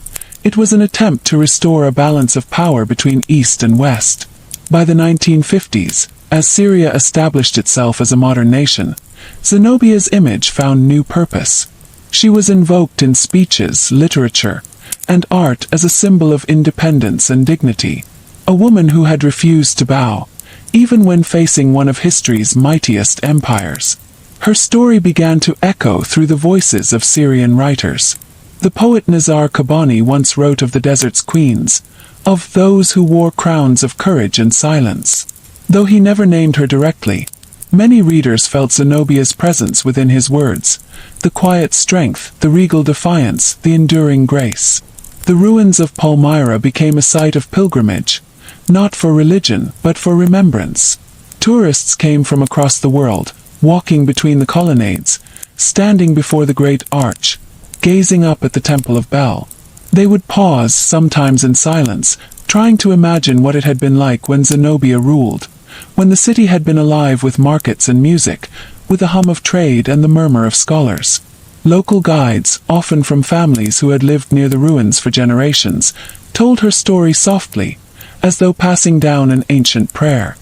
It was an attempt to restore a balance of power between East and West. By the 1950s, as Syria established itself as a modern nation, Zenobia's image found new purpose. She was invoked in speeches, literature, and art as a symbol of independence and dignity. A woman who had refused to bow, even when facing one of history's mightiest empires. Her story began to echo through the voices of Syrian writers. The poet Nizar Qabbani once wrote of the desert's queens, of those who wore crowns of courage and silence. Though he never named her directly, many readers felt Zenobia's presence within his words, the quiet strength, the regal defiance, the enduring grace. The ruins of Palmyra became a site of pilgrimage, not for religion, but for remembrance. Tourists came from across the world, walking between the colonnades, standing before the great arch, gazing up at the Temple of Bel. They would pause, sometimes in silence, trying to imagine what it had been like when Zenobia ruled, when the city had been alive with markets and music, with the hum of trade and the murmur of scholars. Local guides, often from families who had lived near the ruins for generations, told her story softly, as though passing down an ancient prayer.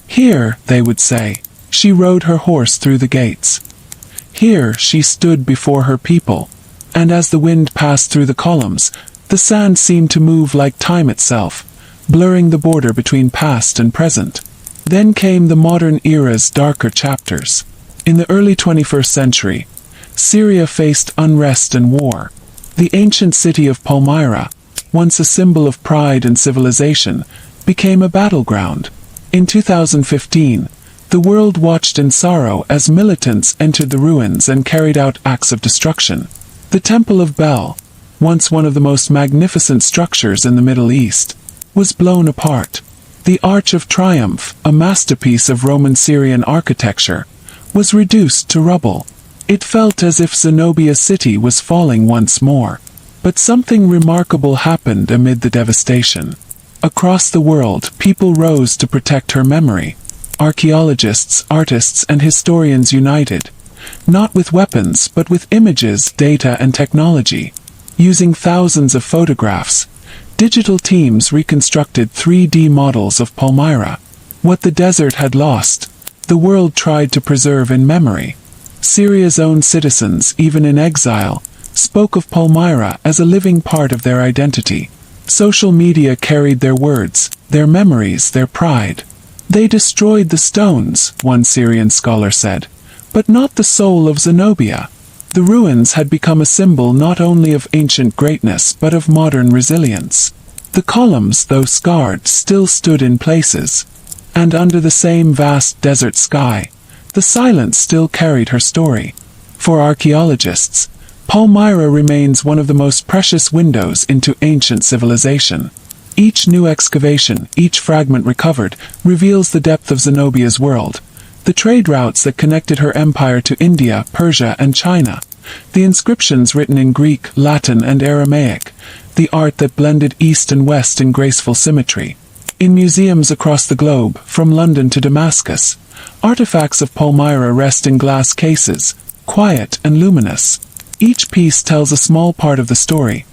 Here, they would say, she rode her horse through the gates. Here she stood before her people, and as the wind passed through the columns, the sand seemed to move like time itself, blurring the border between past and present. Then came the modern era's darker chapters. In the early 21st century, Syria faced unrest and war. The ancient city of Palmyra, once a symbol of pride and civilization, became a battleground. In 2015, the world watched in sorrow as militants entered the ruins and carried out acts of destruction. The Temple of Bel, once one of the most magnificent structures in the Middle East, was blown apart. The Arch of Triumph, a masterpiece of Roman-Syrian architecture, was reduced to rubble. It felt as if Zenobia's city was falling once more. But something remarkable happened amid the devastation. Across the world, people rose to protect her memory. Archaeologists, artists, and historians united, not with weapons but with images, data, and technology. Using thousands of photographs, digital teams reconstructed 3D models of Palmyra. What the desert had lost, the world tried to preserve in memory. Syria's own citizens, even in exile, spoke of Palmyra as a living part of their identity. Social media carried their words, their memories, their pride. They destroyed the stones, one Syrian scholar said, but not the soul of Zenobia. The ruins had become a symbol not only of ancient greatness but of modern resilience. The columns, though scarred, still stood in places. And under the same vast desert sky, the silence still carried her story. For archaeologists, Palmyra remains one of the most precious windows into ancient civilization. Each new excavation, each fragment recovered, reveals the depth of Zenobia's world. The trade routes that connected her empire to India, Persia, and China. The inscriptions written in Greek, Latin, and Aramaic. The art that blended East and West in graceful symmetry. In museums across the globe, from London to Damascus, artifacts of Palmyra rest in glass cases, quiet and luminous. Each piece tells a small part of the story.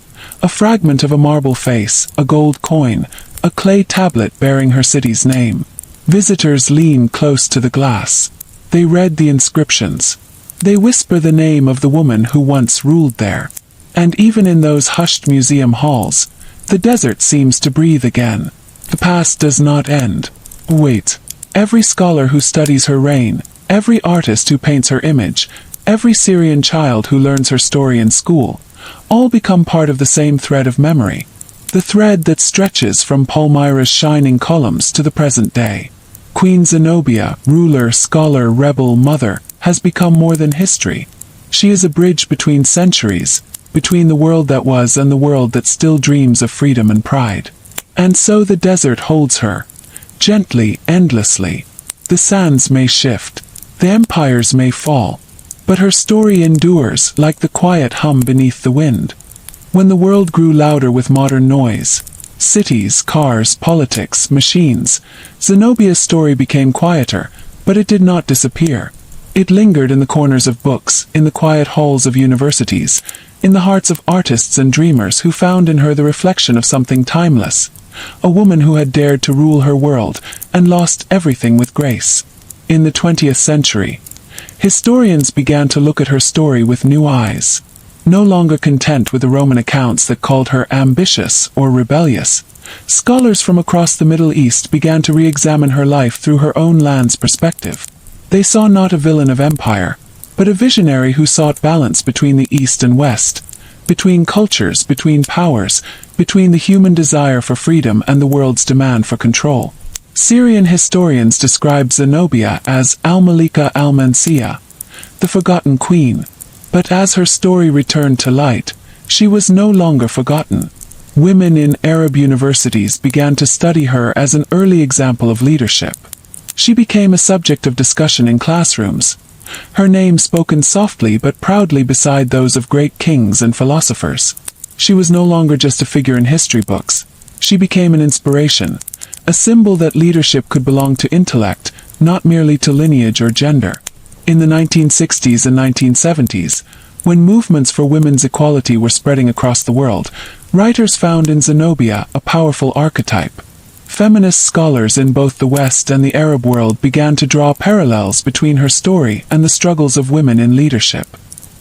A fragment of a marble face, a gold coin, a clay tablet bearing her city's name. Visitors lean close to the glass. They read the inscriptions. They whisper the name of the woman who once ruled there. And even in those hushed museum halls, the desert seems to breathe again. The past does not end. Wait. Every scholar who studies her reign, every artist who paints her image, every Syrian child who learns her story in school, all become part of the same thread of memory. The thread that stretches from Palmyra's shining columns to the present day. Queen Zenobia, ruler, scholar, rebel, mother, has become more than history. She is a bridge between centuries, between the world that was and the world that still dreams of freedom and pride. And so the desert holds her. Gently, endlessly. The sands may shift. The empires may fall, but her story endures like the quiet hum beneath the wind. When the world grew louder with modern noise, cities, cars, politics, machines, Zenobia's story became quieter, but it did not disappear. It lingered in the corners of books, in the quiet halls of universities, in the hearts of artists and dreamers who found in her the reflection of something timeless. A woman who had dared to rule her world and lost everything with grace. In the 20th century, historians began to look at her story with new eyes. No longer content with the Roman accounts that called her ambitious or rebellious, scholars from across the Middle East began to re-examine her life through her own land's perspective. They saw not a villain of empire, but a visionary who sought balance between the East and West, between cultures, between powers, between the human desire for freedom and the world's demand for control. Syrian historians describe Zenobia as Al-Malika al-Mansiya, the forgotten queen. But as her story returned to light, she was no longer forgotten. Women in Arab universities began to study her as an early example of leadership. She became a subject of discussion in classrooms, her name spoken softly but proudly beside those of great kings and philosophers. She was no longer just a figure in history books. She became an inspiration, a symbol that leadership could belong to intellect, not merely to lineage or gender. In the 1960s and 1970s, when movements for women's equality were spreading across the world, writers found in Zenobia a powerful archetype. Feminist scholars in both the West and the Arab world began to draw parallels between her story and the struggles of women in leadership.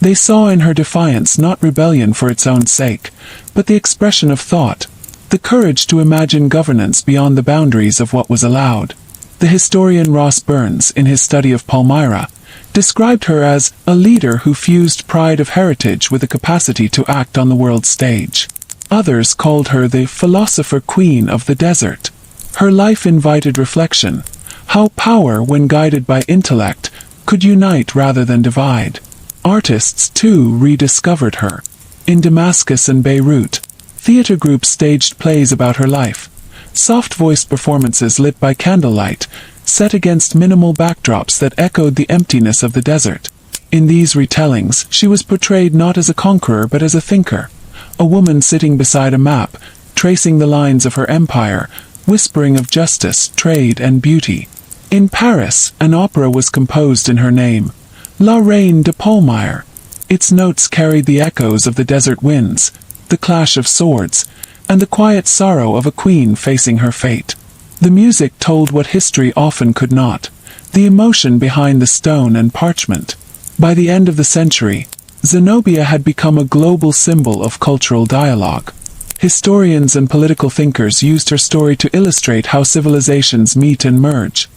They saw in her defiance not rebellion for its own sake, but the expression of thought, the courage to imagine governance beyond the boundaries of what was allowed. The historian Ross Burns, in his study of Palmyra, described her as a leader who fused pride of heritage with a capacity to act on the world stage. Others called her the philosopher queen of the desert. Her life invited reflection, how power, when guided by intellect, could unite rather than divide. Artists, too, rediscovered her. In Damascus and Beirut, theater groups staged plays about her life. Soft-voiced performances lit by candlelight, set against minimal backdrops that echoed the emptiness of the desert. In these retellings, she was portrayed not as a conqueror but as a thinker, a woman sitting beside a map, tracing the lines of her empire, whispering of justice, trade, and beauty. In Paris, an opera was composed in her name, La Reine de Palmyre. Its notes carried the echoes of the desert winds, the clash of swords, and the quiet sorrow of a queen facing her fate. The music told what history often could not, the emotion behind the stone and parchment. By the end of the century, Zenobia had become a global symbol of cultural dialogue. Historians and political thinkers used her story to illustrate how civilizations meet and merge,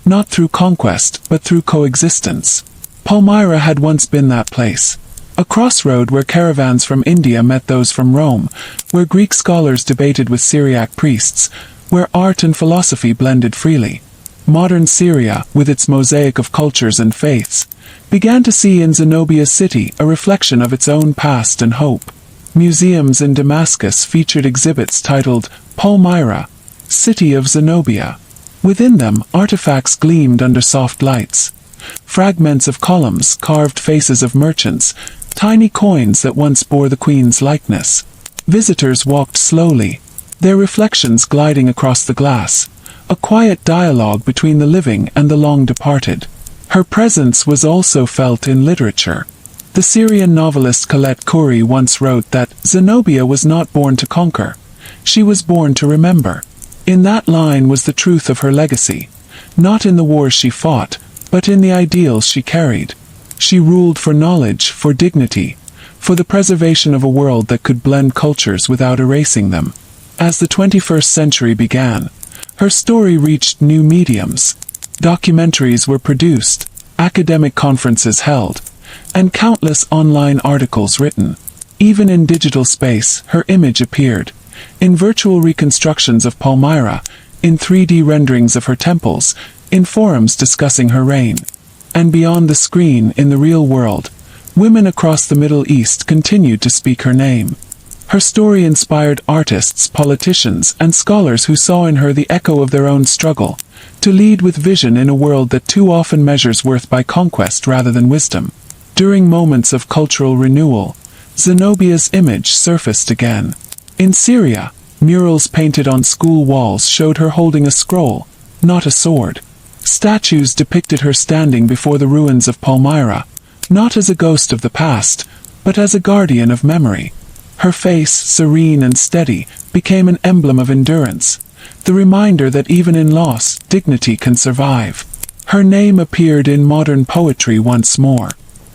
not through conquest, but through coexistence. Palmyra had once been that place, a crossroad where caravans from India met those from Rome, where Greek scholars debated with Syriac priests, where art and philosophy blended freely. Modern Syria, with its mosaic of cultures and faiths, began to see in Zenobia's city a reflection of its own past and hope. Museums in Damascus featured exhibits titled Palmyra, City of Zenobia. Within them, artifacts gleamed under soft lights. Fragments of columns, carved faces of merchants, tiny coins that once bore the queen's likeness. Visitors walked slowly, their reflections gliding across the glass, a quiet dialogue between the living and the long-departed. Her presence was also felt in literature. The Syrian novelist Colette Khoury once wrote that Zenobia was not born to conquer, she was born to remember. In that line was the truth of her legacy, not in the wars she fought, but in the ideals she carried. She ruled for knowledge, for dignity, for the preservation of a world that could blend cultures without erasing them. As the 21st century began, her story reached new mediums. Documentaries were produced, academic conferences held, and countless online articles written. Even in digital space, her image appeared, in virtual reconstructions of Palmyra, in 3D renderings of her temples, in forums discussing her reign. And beyond the screen, in the real world, women across the Middle East continued to speak her name. Her story inspired artists, politicians, and scholars who saw in her the echo of their own struggle, to lead with vision in a world that too often measures worth by conquest rather than wisdom. During moments of cultural renewal, Zenobia's image surfaced again. In Syria, murals painted on school walls showed her holding a scroll, not a sword. Statues depicted her standing before the ruins of Palmyra, not as a ghost of the past, but as a guardian of memory. Her face, serene and steady, became an emblem of endurance, the reminder that even in loss, dignity can survive. Her name appeared in modern poetry once more.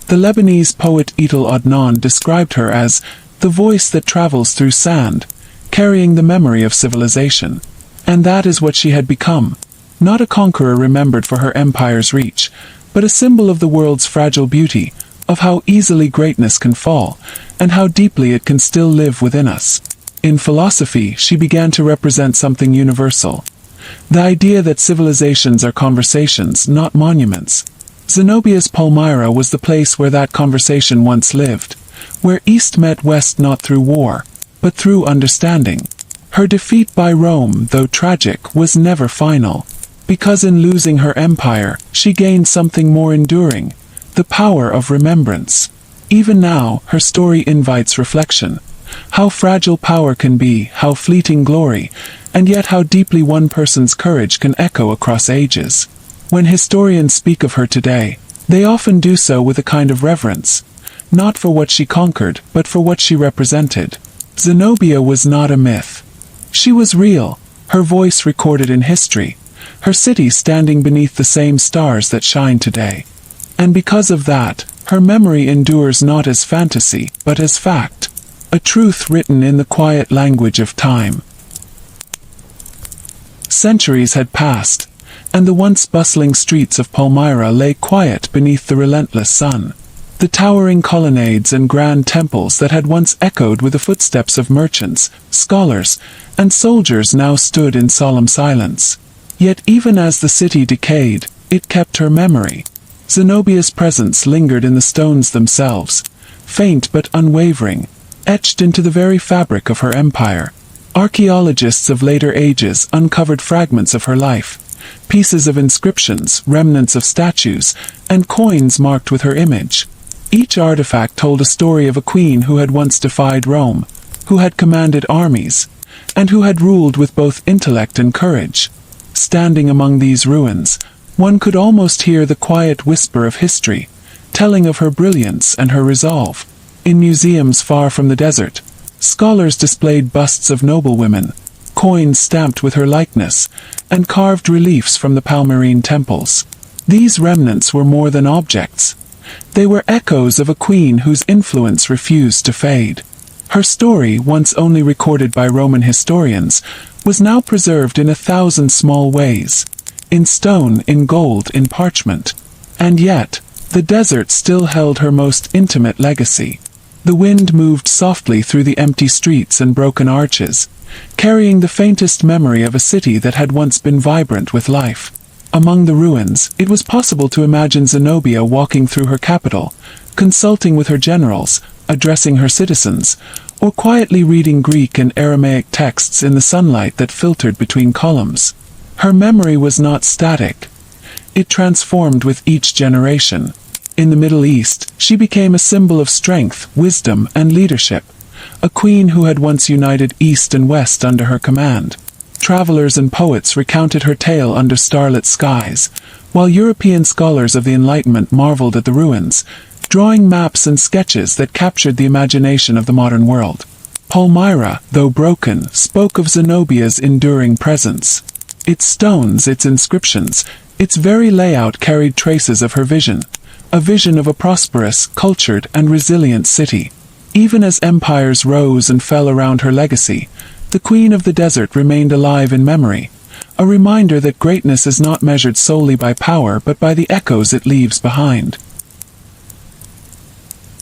The Lebanese poet Etel Adnan described her as the voice that travels through sand, carrying the memory of civilization. And that is what she had become. Not a conqueror remembered for her empire's reach, but a symbol of the world's fragile beauty, of how easily greatness can fall, and how deeply it can still live within us. In philosophy, she began to represent something universal. The idea that civilizations are conversations, not monuments. Zenobia's Palmyra was the place where that conversation once lived, where East met West not through war, but through understanding. Her defeat by Rome, though tragic, was never final, because in losing her empire, she gained something more enduring, the power of remembrance. Even now, her story invites reflection. How fragile power can be, how fleeting glory, and yet how deeply one person's courage can echo across ages. When historians speak of her today, they often do so with a kind of reverence, not for what she conquered, but for what she represented. Zenobia was not a myth. She was real, her voice recorded in history, her city standing beneath the same stars that shine today. And because of that, her memory endures not as fantasy, but as fact, a truth written in the quiet language of time. Centuries had passed, and the once bustling streets of Palmyra lay quiet beneath the relentless sun. The towering colonnades and grand temples that had once echoed with the footsteps of merchants, scholars, and soldiers now stood in solemn silence. Yet even as the city decayed, it kept her memory. Zenobia's presence lingered in the stones themselves, faint but unwavering, etched into the very fabric of her empire. Archaeologists of later ages uncovered fragments of her life, pieces of inscriptions, remnants of statues, and coins marked with her image. Each artifact told a story of a queen who had once defied Rome, who had commanded armies, and who had ruled with both intellect and courage. Standing among these ruins, one could almost hear the quiet whisper of history, telling of her brilliance and her resolve. In museums far from the desert, scholars displayed busts of noblewomen, coins stamped with her likeness, and carved reliefs from the Palmyrene temples. These remnants were more than objects. They were echoes of a queen whose influence refused to fade. Her story, once only recorded by Roman historians, was now preserved in 1,000 small ways. In stone, in gold, in parchment. And yet, the desert still held her most intimate legacy. The wind moved softly through the empty streets and broken arches, carrying the faintest memory of a city that had once been vibrant with life. Among the ruins, it was possible to imagine Zenobia walking through her capital, consulting with her generals, addressing her citizens, or quietly reading Greek and Aramaic texts in the sunlight that filtered between columns. Her memory was not static. It transformed with each generation. In the Middle East, she became a symbol of strength, wisdom, and leadership, a queen who had once united East and West under her command. Travelers and poets recounted her tale under starlit skies, while European scholars of the Enlightenment marveled at the ruins, drawing maps and sketches that captured the imagination of the modern world. Palmyra, though broken, spoke of Zenobia's enduring presence. Its stones, its inscriptions, its very layout carried traces of her vision, a vision of a prosperous, cultured, and resilient city. Even as empires rose and fell around her legacy, the Queen of the Desert remained alive in memory, a reminder that greatness is not measured solely by power but by the echoes it leaves behind.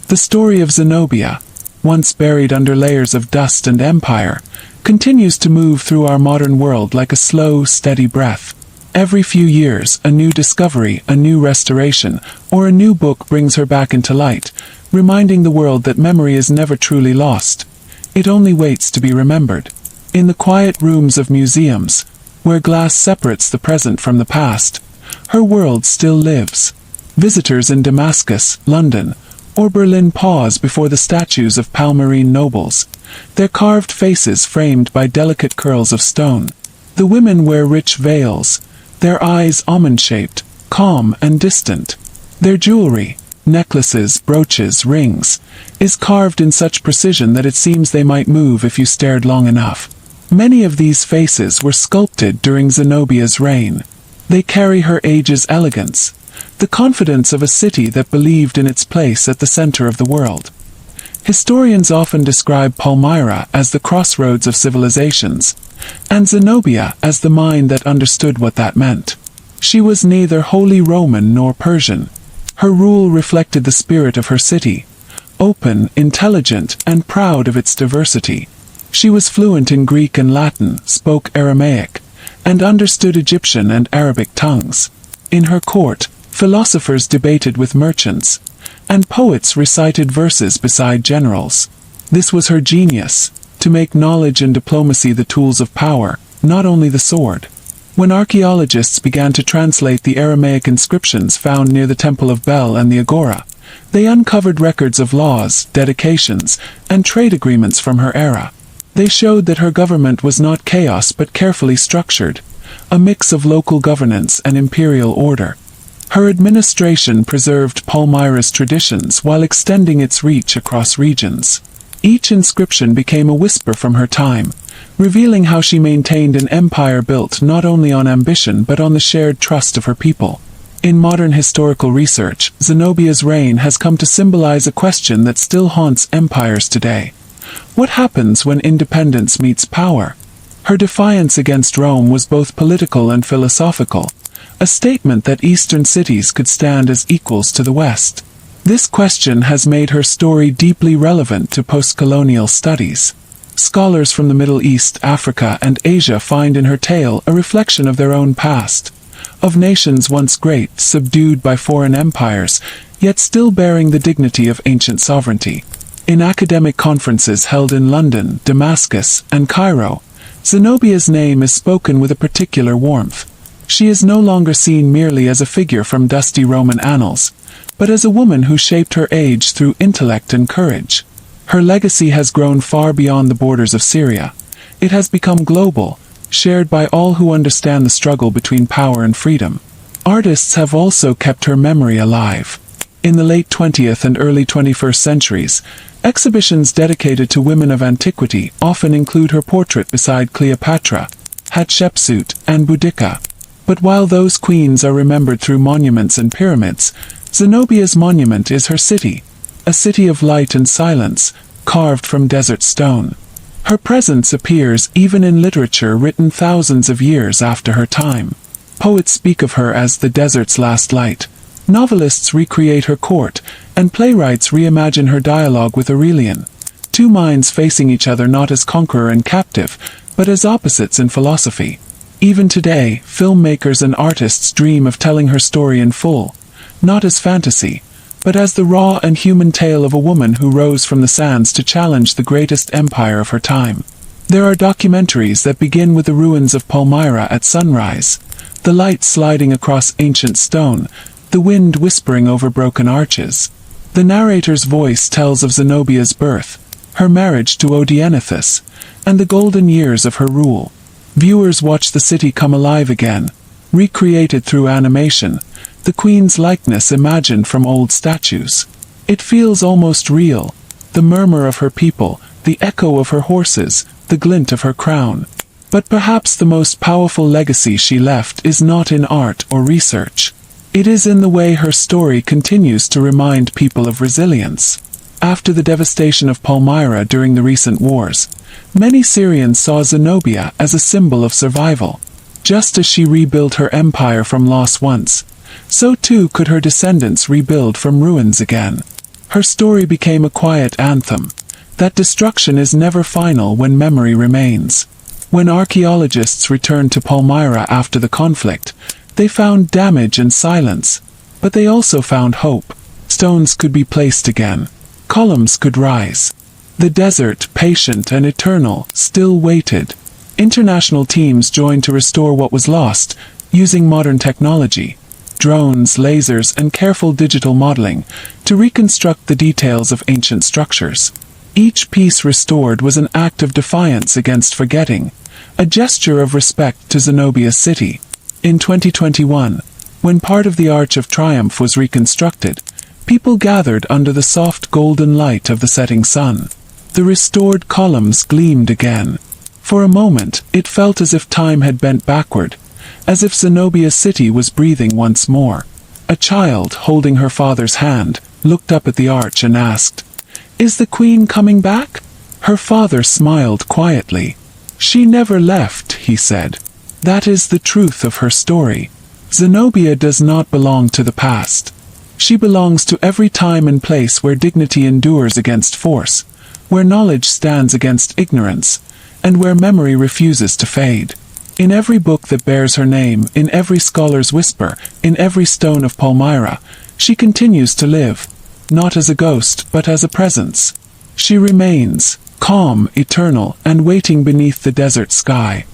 The story of Zenobia, once buried under layers of dust and empire, continues to move through our modern world like a slow, steady breath. Every few years, a new discovery, a new restoration, or a new book brings her back into light, reminding the world that memory is never truly lost. It only waits to be remembered. In the quiet rooms of museums, where glass separates the present from the past, her world still lives. Visitors in Damascus, London, or Berlin pause before the statues of Palmyrene nobles, their carved faces framed by delicate curls of stone. The women wear rich veils, their eyes almond-shaped, calm and distant. Their jewelry, necklaces, brooches, rings, is carved in such precision that it seems they might move if you stared long enough. Many of these faces were sculpted during Zenobia's reign. They carry her age's elegance, the confidence of a city that believed in its place at the center of the world. Historians often describe Palmyra as the crossroads of civilizations, and Zenobia as the mind that understood what that meant. She was neither wholly Roman nor Persian. Her rule reflected the spirit of her city, open, intelligent, and proud of its diversity. She was fluent in Greek and Latin, spoke Aramaic, and understood Egyptian and Arabic tongues. In her court, philosophers debated with merchants, and poets recited verses beside generals. This was her genius, to make knowledge and diplomacy the tools of power, not only the sword. When archaeologists began to translate the Aramaic inscriptions found near the Temple of Bel and the Agora, they uncovered records of laws, dedications, and trade agreements from her era. They showed that her government was not chaos but carefully structured, a mix of local governance and imperial order. Her administration preserved Palmyra's traditions while extending its reach across regions. Each inscription became a whisper from her time, revealing how she maintained an empire built not only on ambition but on the shared trust of her people. In modern historical research, Zenobia's reign has come to symbolize a question that still haunts empires today. What happens when independence meets power? Her defiance against Rome was both political and philosophical, a statement that Eastern cities could stand as equals to the West. This question has made her story deeply relevant to post-colonial studies. Scholars from the Middle East, Africa, and Asia find in her tale a reflection of their own past, of nations once great, subdued by foreign empires, yet still bearing the dignity of ancient sovereignty. In academic conferences held in London, Damascus, and Cairo, Zenobia's name is spoken with a particular warmth. She is no longer seen merely as a figure from dusty Roman annals, but as a woman who shaped her age through intellect and courage. Her legacy has grown far beyond the borders of Syria. It has become global, shared by all who understand the struggle between power and freedom. Artists have also kept her memory alive. In the late 20th and early 21st centuries, exhibitions dedicated to women of antiquity often include her portrait beside Cleopatra, Hatshepsut, and Boudica. But while those queens are remembered through monuments and pyramids, Zenobia's monument is her city, a city of light and silence, carved from desert stone. Her presence appears even in literature written thousands of years after her time. Poets speak of her as the desert's last light. Novelists recreate her court, and playwrights reimagine her dialogue with Aurelian. Two minds facing each other not as conqueror and captive, but as opposites in philosophy. Even today, filmmakers and artists dream of telling her story in full, not as fantasy, but as the raw and human tale of a woman who rose from the sands to challenge the greatest empire of her time. There are documentaries that begin with the ruins of Palmyra at sunrise, the light sliding across ancient stone, the wind whispering over broken arches. The narrator's voice tells of Zenobia's birth, her marriage to Odenathus, and the golden years of her rule. Viewers watch the city come alive again, recreated through animation, the queen's likeness imagined from old statues. It feels almost real, the murmur of her people, the echo of her horses, the glint of her crown. But perhaps the most powerful legacy she left is not in art or research. It is in the way her story continues to remind people of resilience. After the devastation of Palmyra during the recent wars, many Syrians saw Zenobia as a symbol of survival. Just as she rebuilt her empire from loss once, so too could her descendants rebuild from ruins again. Her story became a quiet anthem, that destruction is never final when memory remains. When archaeologists returned to Palmyra after the conflict, they found damage and silence, but they also found hope. Stones could be placed again. Columns could rise. The desert, patient and eternal, still waited. International teams joined to restore what was lost, using modern technology, drones, lasers, and careful digital modeling, to reconstruct the details of ancient structures. Each piece restored was an act of defiance against forgetting, a gesture of respect to Zenobia City. In 2021, when part of the Arch of Triumph was reconstructed, people gathered under the soft golden light of the setting sun. The restored columns gleamed again. For a moment, it felt as if time had bent backward, as if Zenobia City was breathing once more. A child, holding her father's hand, looked up at the arch and asked, "Is the queen coming back?" Her father smiled quietly. "She never left," he said. "That is the truth of her story. Zenobia does not belong to the past. She belongs to every time and place where dignity endures against force, where knowledge stands against ignorance, and where memory refuses to fade. In every book that bears her name, in every scholar's whisper, in every stone of Palmyra, she continues to live, not as a ghost, but as a presence. She remains, calm, eternal, and waiting beneath the desert sky."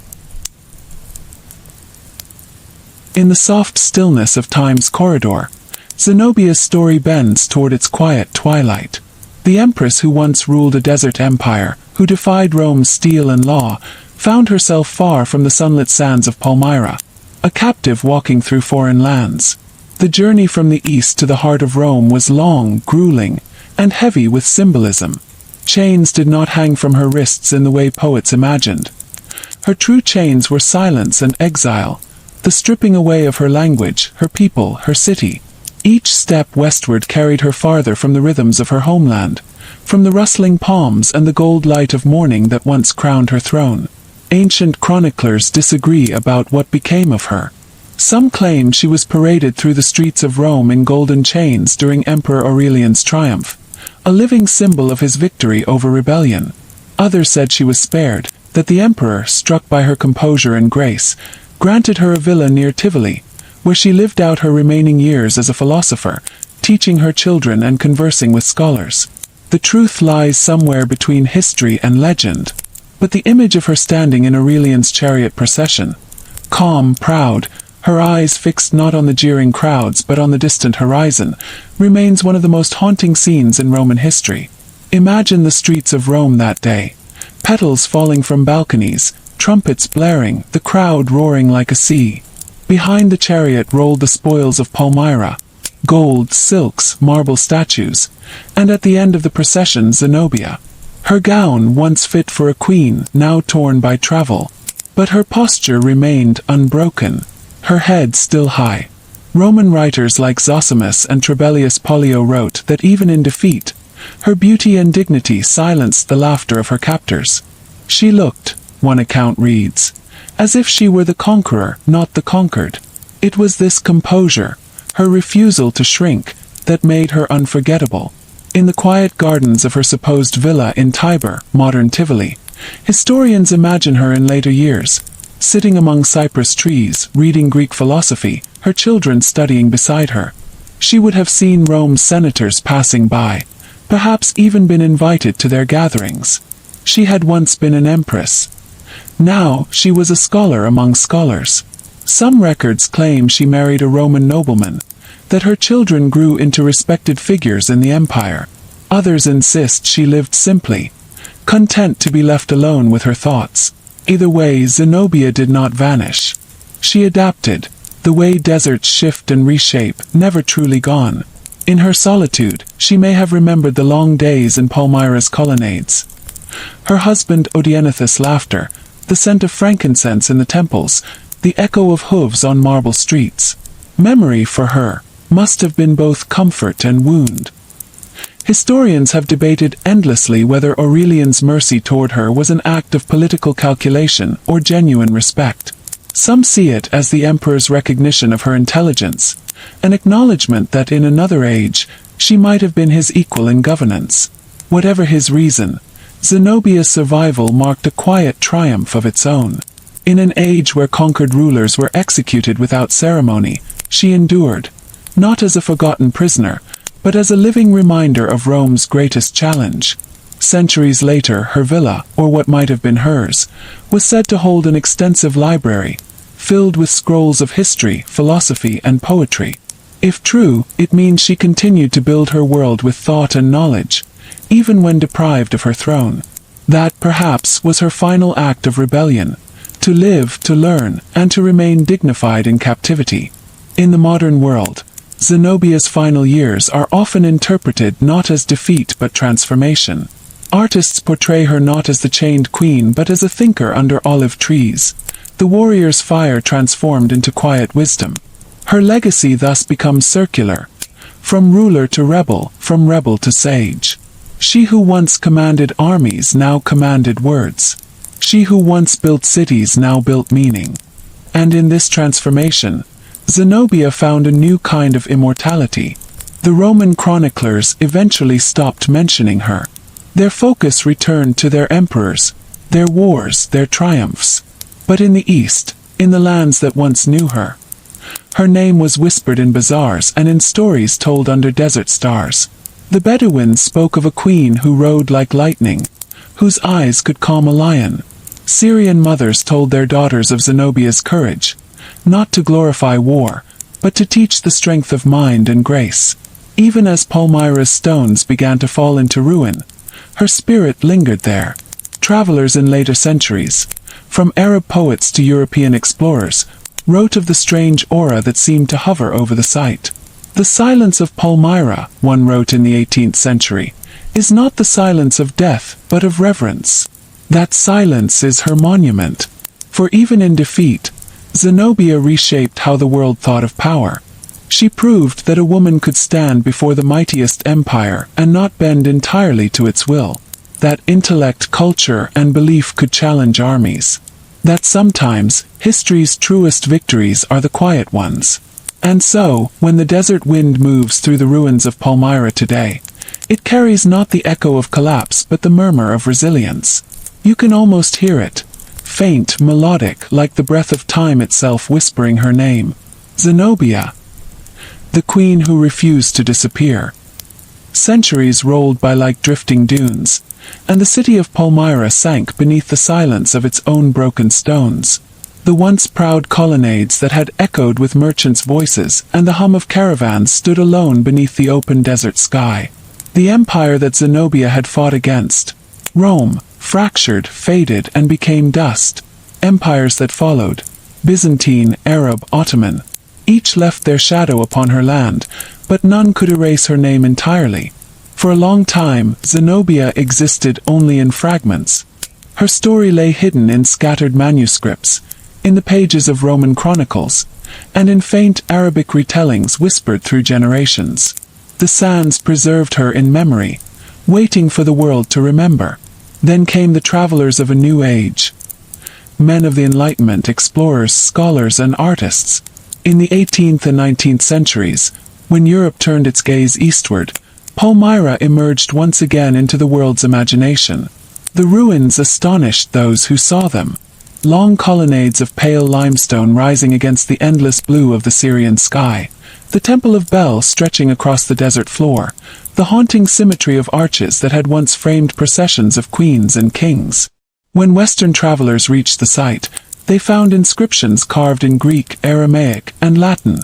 In the soft stillness of time's corridor, Zenobia's story bends toward its quiet twilight. The empress who once ruled a desert empire, who defied Rome's steel and law, found herself far from the sunlit sands of Palmyra, a captive walking through foreign lands. The journey from the east to the heart of Rome was long, grueling, and heavy with symbolism. Chains did not hang from her wrists in the way poets imagined. Her true chains were silence and exile, the stripping away of her language, her people, her city. Each step westward carried her farther from the rhythms of her homeland, from the rustling palms and the gold light of morning that once crowned her throne. Ancient chroniclers disagree about what became of her. Some claim she was paraded through the streets of Rome in golden chains during Emperor Aurelian's triumph, a living symbol of his victory over rebellion. Others said she was spared, that the emperor, struck by her composure and grace, granted her a villa near Tivoli, where she lived out her remaining years as a philosopher, teaching her children and conversing with scholars. The truth lies somewhere between history and legend. But the image of her standing in Aurelian's chariot procession, calm, proud, her eyes fixed not on the jeering crowds but on the distant horizon, remains one of the most haunting scenes in Roman history. Imagine the streets of Rome that day. Petals falling from balconies, trumpets blaring, the crowd roaring like a sea. Behind the chariot rolled the spoils of Palmyra, gold, silks, marble statues, and at the end of the procession Zenobia. Her gown, once fit for a queen, now torn by travel. But her posture remained unbroken, her head still high. Roman writers like Zosimus and Trebellius Pollio wrote that even in defeat, her beauty and dignity silenced the laughter of her captors. She looked, one account reads, as if she were the conqueror, not the conquered. It was this composure, her refusal to shrink, that made her unforgettable. In the quiet gardens of her supposed villa in Tibur, modern Tivoli, historians imagine her in later years, sitting among cypress trees, reading Greek philosophy, her children studying beside her. She would have seen Rome's senators passing by, perhaps even been invited to their gatherings. She had once been an empress. Now, she was a scholar among scholars. Some records claim she married a Roman nobleman, that her children grew into respected figures in the empire. Others insist she lived simply, content to be left alone with her thoughts. Either way, Zenobia did not vanish. She adapted, the way deserts shift and reshape, never truly gone. In her solitude, she may have remembered the long days in Palmyra's colonnades. Her husband Odenathus' laughter, the scent of frankincense in the temples, the echo of hooves on marble streets. Memory, for her, must have been both comfort and wound. Historians have debated endlessly whether Aurelian's mercy toward her was an act of political calculation or genuine respect. Some see it as the emperor's recognition of her intelligence, an acknowledgement that in another age, she might have been his equal in governance. Whatever his reason, Zenobia's survival marked a quiet triumph of its own. In an age where conquered rulers were executed without ceremony, she endured, not as a forgotten prisoner, but as a living reminder of Rome's greatest challenge. Centuries later, her villa, or what might have been hers, was said to hold an extensive library, filled with scrolls of history, philosophy, and poetry. If true, it means she continued to build her world with thought and knowledge, even when deprived of her throne. That, perhaps, was her final act of rebellion: to live, to learn, and to remain dignified in captivity. In the modern world, Zenobia's final years are often interpreted not as defeat but transformation. Artists portray her not as the chained queen but as a thinker under olive trees, the warrior's fire transformed into quiet wisdom. Her legacy thus becomes circular, from ruler to rebel, from rebel to sage. She who once commanded armies now commanded words. She who once built cities now built meaning. And in this transformation, Zenobia found a new kind of immortality. The Roman chroniclers eventually stopped mentioning her. Their focus returned to their emperors, their wars, their triumphs. But in the East, in the lands that once knew her, her name was whispered in bazaars and in stories told under desert stars. The Bedouins spoke of a queen who rode like lightning, whose eyes could calm a lion. Syrian mothers told their daughters of Zenobia's courage, not to glorify war, but to teach the strength of mind and grace. Even as Palmyra's stones began to fall into ruin, her spirit lingered there. Travelers in later centuries, from Arab poets to European explorers, wrote of the strange aura that seemed to hover over the site. The silence of Palmyra, one wrote in the 18th century, is not the silence of death, but of reverence. That silence is her monument. For even in defeat, Zenobia reshaped how the world thought of power. She proved that a woman could stand before the mightiest empire and not bend entirely to its will. That intellect, culture, and belief could challenge armies. That sometimes, history's truest victories are the quiet ones. And so, when the desert wind moves through the ruins of Palmyra today, it carries not the echo of collapse but the murmur of resilience. You can almost hear it, faint, melodic, like the breath of time itself whispering her name. Zenobia, the queen who refused to disappear. Centuries rolled by like drifting dunes, and the city of Palmyra sank beneath the silence of its own broken stones. The once proud colonnades that had echoed with merchants' voices and the hum of caravans stood alone beneath the open desert sky. The empire that Zenobia had fought against, Rome, fractured, faded, and became dust. Empires that followed, Byzantine, Arab, Ottoman, each left their shadow upon her land, but none could erase her name entirely. For a long time, Zenobia existed only in fragments. Her story lay hidden in scattered manuscripts, in the pages of Roman chronicles, and in faint Arabic retellings whispered through generations. The sands preserved her in memory, waiting for the world to remember. Then came the travelers of a new age. Men of the Enlightenment, explorers, scholars, and artists. In the 18th and 19th centuries, when Europe turned its gaze eastward, Palmyra emerged once again into the world's imagination. The ruins astonished those who saw them. Long colonnades of pale limestone rising against the endless blue of the Syrian sky, the Temple of Bel stretching across the desert floor, the haunting symmetry of arches that had once framed processions of queens and kings. When Western travelers reached the site, they found inscriptions carved in Greek, Aramaic, and Latin,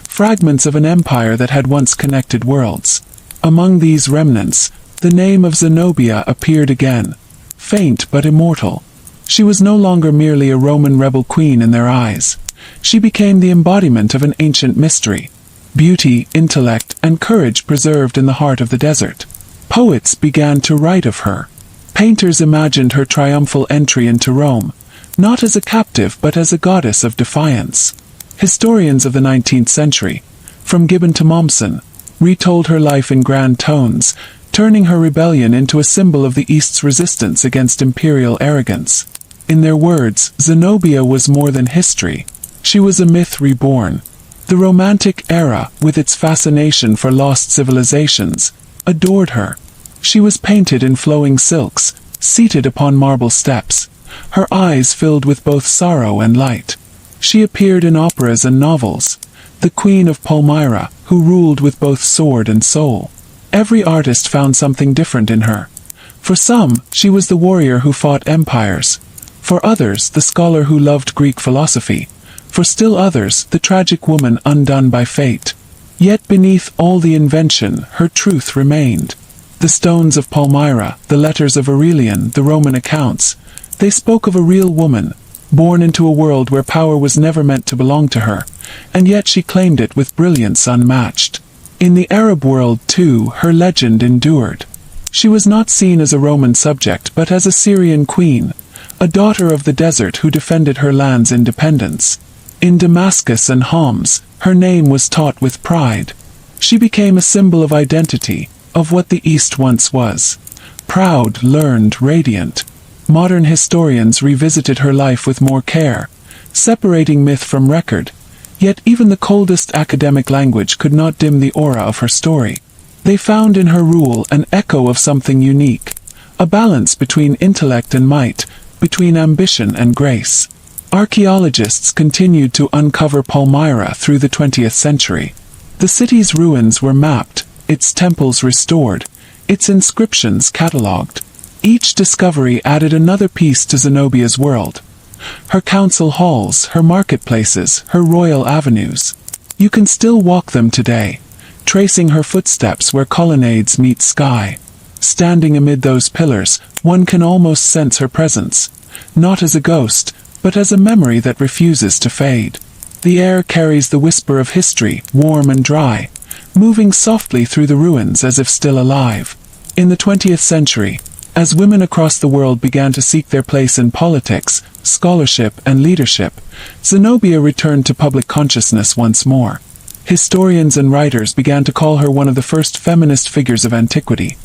fragments of an empire that had once connected worlds. Among these remnants, the name of Zenobia appeared again, faint but immortal. She was no longer merely a Roman rebel queen in their eyes. She became the embodiment of an ancient mystery. Beauty, intellect, and courage preserved in the heart of the desert. Poets began to write of her. Painters imagined her triumphal entry into Rome, not as a captive but as a goddess of defiance. Historians of the 19th century, from Gibbon to Mommsen, retold her life in grand tones, turning her rebellion into a symbol of the East's resistance against imperial arrogance. In their words, Zenobia was more than history. She was a myth reborn. The Romantic era, with its fascination for lost civilizations, adored her. She was painted in flowing silks, seated upon marble steps, her eyes filled with both sorrow and light. She appeared in operas and novels, the Queen of Palmyra, who ruled with both sword and soul. Every artist found something different in her. For some, she was the warrior who fought empires. For others, the scholar who loved Greek philosophy. For still others, the tragic woman undone by fate. Yet beneath all the invention, her truth remained. The stones of Palmyra, the letters of Aurelian, the Roman accounts, they spoke of a real woman, born into a world where power was never meant to belong to her, and yet she claimed it with brilliance unmatched. In the Arab world, too, her legend endured. She was not seen as a Roman subject but as a Syrian queen, a daughter of the desert who defended her land's independence. In Damascus and Homs, her name was taught with pride. She became a symbol of identity, of what the East once was. Proud, learned, radiant. Modern historians revisited her life with more care, separating myth from record. Yet even the coldest academic language could not dim the aura of her story. They found in her rule an echo of something unique, a balance between intellect and might, between ambition and grace. Archaeologists continued to uncover Palmyra through the 20th century. The city's ruins were mapped, its temples restored, its inscriptions catalogued. Each discovery added another piece to Zenobia's world. Her council halls, her marketplaces, her royal avenues. You can still walk them today, tracing her footsteps where colonnades meet sky. Standing amid those pillars, one can almost sense her presence, not as a ghost, but as a memory that refuses to fade. The air carries the whisper of history, warm and dry, moving softly through the ruins as if still alive. In the 20th century, as women across the world began to seek their place in politics, scholarship, and leadership, Zenobia returned to public consciousness once more. Historians and writers began to call her one of the first feminist figures of antiquity,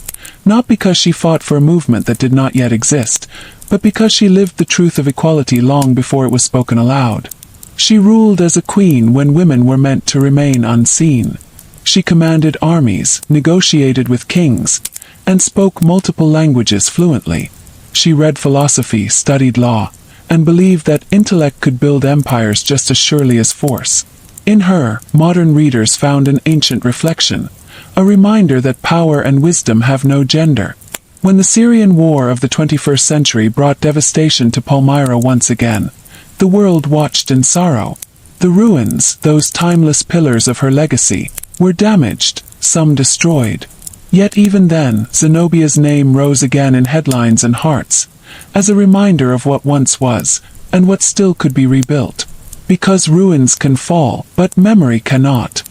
not because she fought for a movement that did not yet exist, but because she lived the truth of equality long before it was spoken aloud. She ruled as a queen when women were meant to remain unseen. She commanded armies, negotiated with kings, and spoke multiple languages fluently. She read philosophy, studied law, and believed that intellect could build empires just as surely as force. In her, modern readers found an ancient reflection, a reminder that power and wisdom have no gender. When the Syrian war of the 21st century brought devastation to Palmyra once again, the world watched in sorrow. The ruins, those timeless pillars of her legacy, were damaged, some destroyed. Yet even then, Zenobia's name rose again in headlines and hearts, as a reminder of what once was, and what still could be rebuilt. Because ruins can fall, but memory cannot.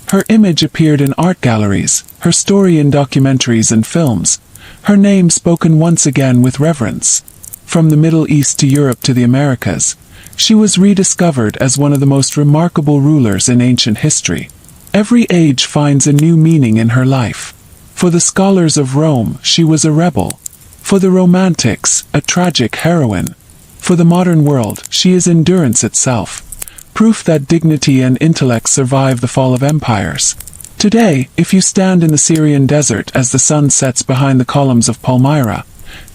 Her image appeared in art galleries, her story in documentaries and films, her name spoken once again with reverence. From the Middle East to Europe to the Americas, she was rediscovered as one of the most remarkable rulers in ancient history. Every age finds a new meaning in her life. For the scholars of Rome, she was a rebel. For the Romantics, a tragic heroine. For the modern world, she is endurance itself, proof that dignity and intellect survive the fall of empires. Today, if you stand in the Syrian desert as the sun sets behind the columns of Palmyra,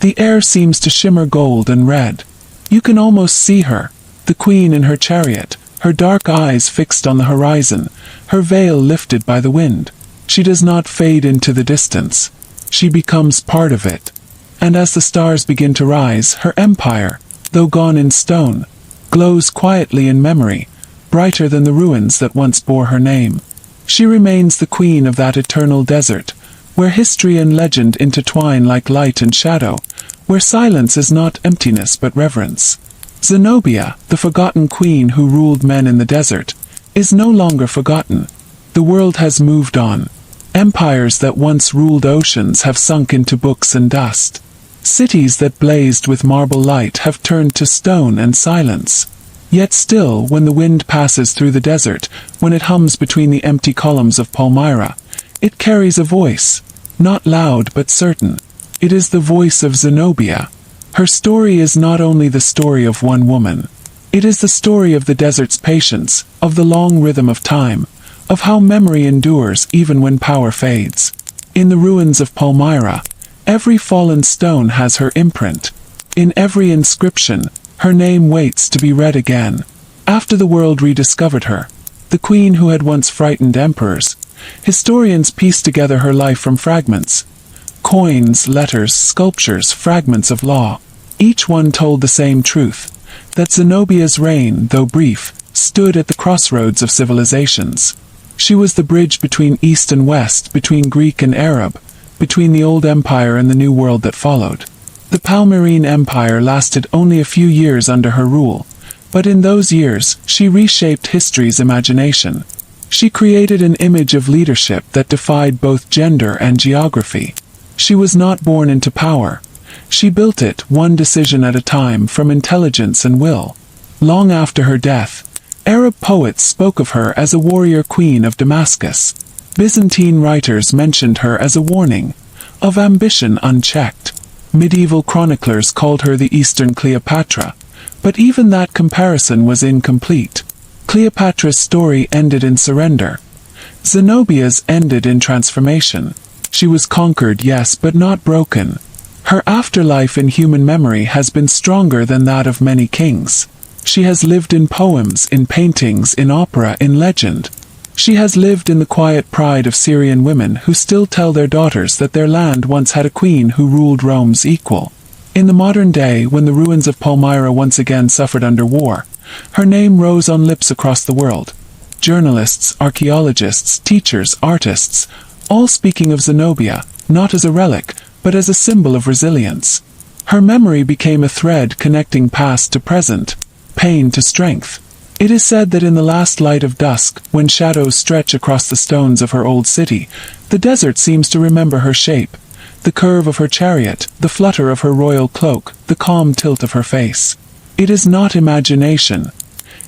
the air seems to shimmer gold and red. You can almost see her, the queen in her chariot, her dark eyes fixed on the horizon, her veil lifted by the wind. She does not fade into the distance. She becomes part of it. And as the stars begin to rise, her empire, though gone in stone, glows quietly in memory, brighter than the ruins that once bore her name. She remains the queen of that eternal desert, where history and legend intertwine like light and shadow, where silence is not emptiness but reverence. Zenobia, the forgotten queen who ruled men in the desert, is no longer forgotten. The world has moved on. Empires that once ruled oceans have sunk into books and dust. Cities that blazed with marble light have turned to stone and silence. Yet still, when the wind passes through the desert, when it hums between the empty columns of Palmyra, it carries a voice, not loud but certain. It is the voice of Zenobia. Her story is not only the story of one woman. It is the story of the desert's patience, of the long rhythm of time, of how memory endures even when power fades. In the ruins of Palmyra, every fallen stone has her imprint. In every inscription, her name waits to be read again. After the world rediscovered her, the queen who had once frightened emperors, historians pieced together her life from fragments. Coins, letters, sculptures, fragments of law. Each one told the same truth, that Zenobia's reign, though brief, stood at the crossroads of civilizations. She was the bridge between East and West, between Greek and Arab, between the old empire and the new world that followed. The Palmyrene Empire lasted only a few years under her rule, but in those years, she reshaped history's imagination. She created an image of leadership that defied both gender and geography. She was not born into power. She built it, one decision at a time, from intelligence and will. Long after her death, Arab poets spoke of her as a warrior queen of Damascus. Byzantine writers mentioned her as a warning of ambition unchecked. Medieval chroniclers called her the Eastern Cleopatra, but even that comparison was incomplete. Cleopatra's story ended in surrender. Zenobia's ended in transformation. She was conquered, yes, but not broken. Her afterlife in human memory has been stronger than that of many kings. She has lived in poems, in paintings, in opera, in legend. She has lived in the quiet pride of Syrian women who still tell their daughters that their land once had a queen who ruled Rome's equal. In the modern day, when the ruins of Palmyra once again suffered under war, her name rose on lips across the world. Journalists, archaeologists, teachers, artists, all speaking of Zenobia, not as a relic, but as a symbol of resilience. Her memory became a thread connecting past to present, pain to strength. It is said that in the last light of dusk, when shadows stretch across the stones of her old city, the desert seems to remember her shape, the curve of her chariot, the flutter of her royal cloak, the calm tilt of her face. It is not imagination.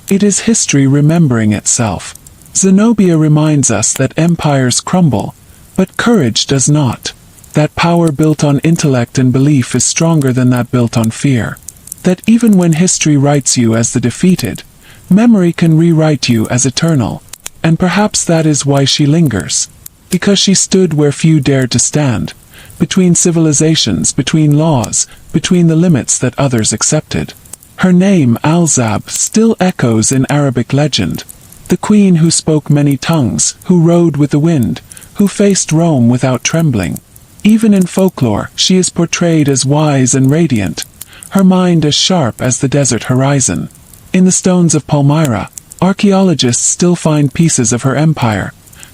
It is history remembering itself. Zenobia reminds us that empires crumble, but courage does not. That power built on intellect and belief is stronger than that built on fear. That even when history writes you as the defeated, memory can rewrite you as eternal. And perhaps that is why she lingers. Because she stood where few dared to stand, between civilizations, between laws, between the limits that others accepted. Her name, Al-Zab, still echoes in Arabic legend. The queen who spoke many tongues, who rode with the wind, who faced Rome without trembling. Even in folklore, she is portrayed as wise and radiant, her mind as sharp as the desert horizon. In the stones of Palmyra, archaeologists still find pieces of her empire,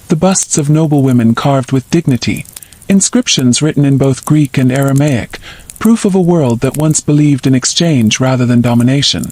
the busts of noble women carved with dignity, inscriptions written in both Greek and Aramaic, proof of a world that once believed in exchange rather than domination.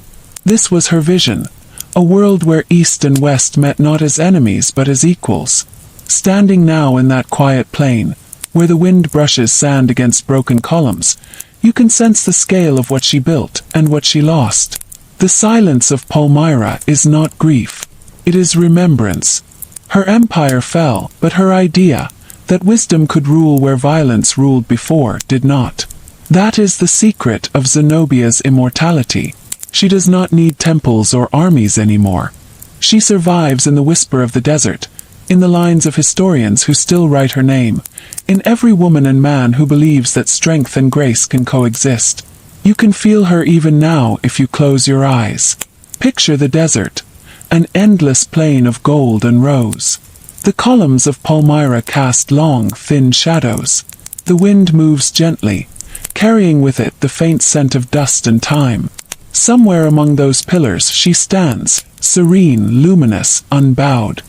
This was her vision, a world where East and West met not as enemies but as equals. Standing now in that quiet plain, where the wind brushes sand against broken columns, you can sense the scale of what she built and what she lost. The silence of Palmyra is not grief. It is remembrance. Her empire fell, but her idea, that wisdom could rule where violence ruled before, did not. That is the secret of Zenobia's immortality. She does not need temples or armies anymore. She survives in the whisper of the desert, in the lines of historians who still write her name, in every woman and man who believes that strength and grace can coexist. You can feel her even now if you close your eyes. Picture the desert, an endless plain of gold and rose. The columns of Palmyra cast long, thin shadows. The wind moves gently, carrying with it the faint scent of dust and time. Somewhere among those pillars she stands, serene, luminous, unbowed.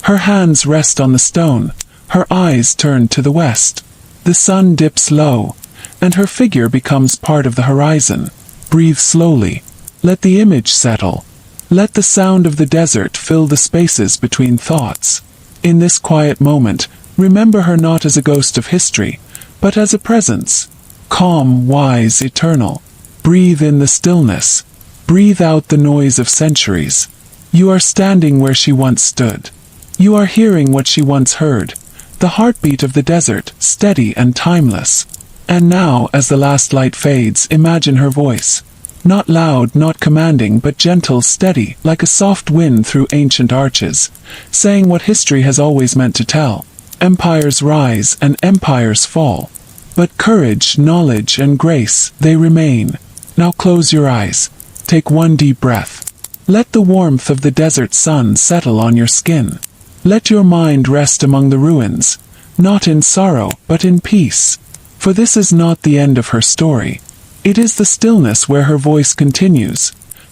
Her hands rest on the stone, her eyes turned to the west. The sun dips low, and her figure becomes part of the horizon. Breathe slowly. Let the image settle. Let the sound of the desert fill the spaces between thoughts. In this quiet moment, remember her not as a ghost of history, but as a presence. Calm, wise, eternal. Breathe in the stillness. Breathe out the noise of centuries. You are standing where she once stood. You are hearing what she once heard, the heartbeat of the desert, steady and timeless. And now, as the last light fades, imagine her voice. Not loud, not commanding, but gentle, steady, like a soft wind through ancient arches, saying what history has always meant to tell. Empires rise and empires fall. But courage, knowledge, and grace, they remain. Now close your eyes. Take one deep breath. Let the warmth of the desert sun settle on your skin. Let your mind rest among the ruins, not in sorrow, but in peace. For this is not the end of her story. It is the stillness where her voice continues.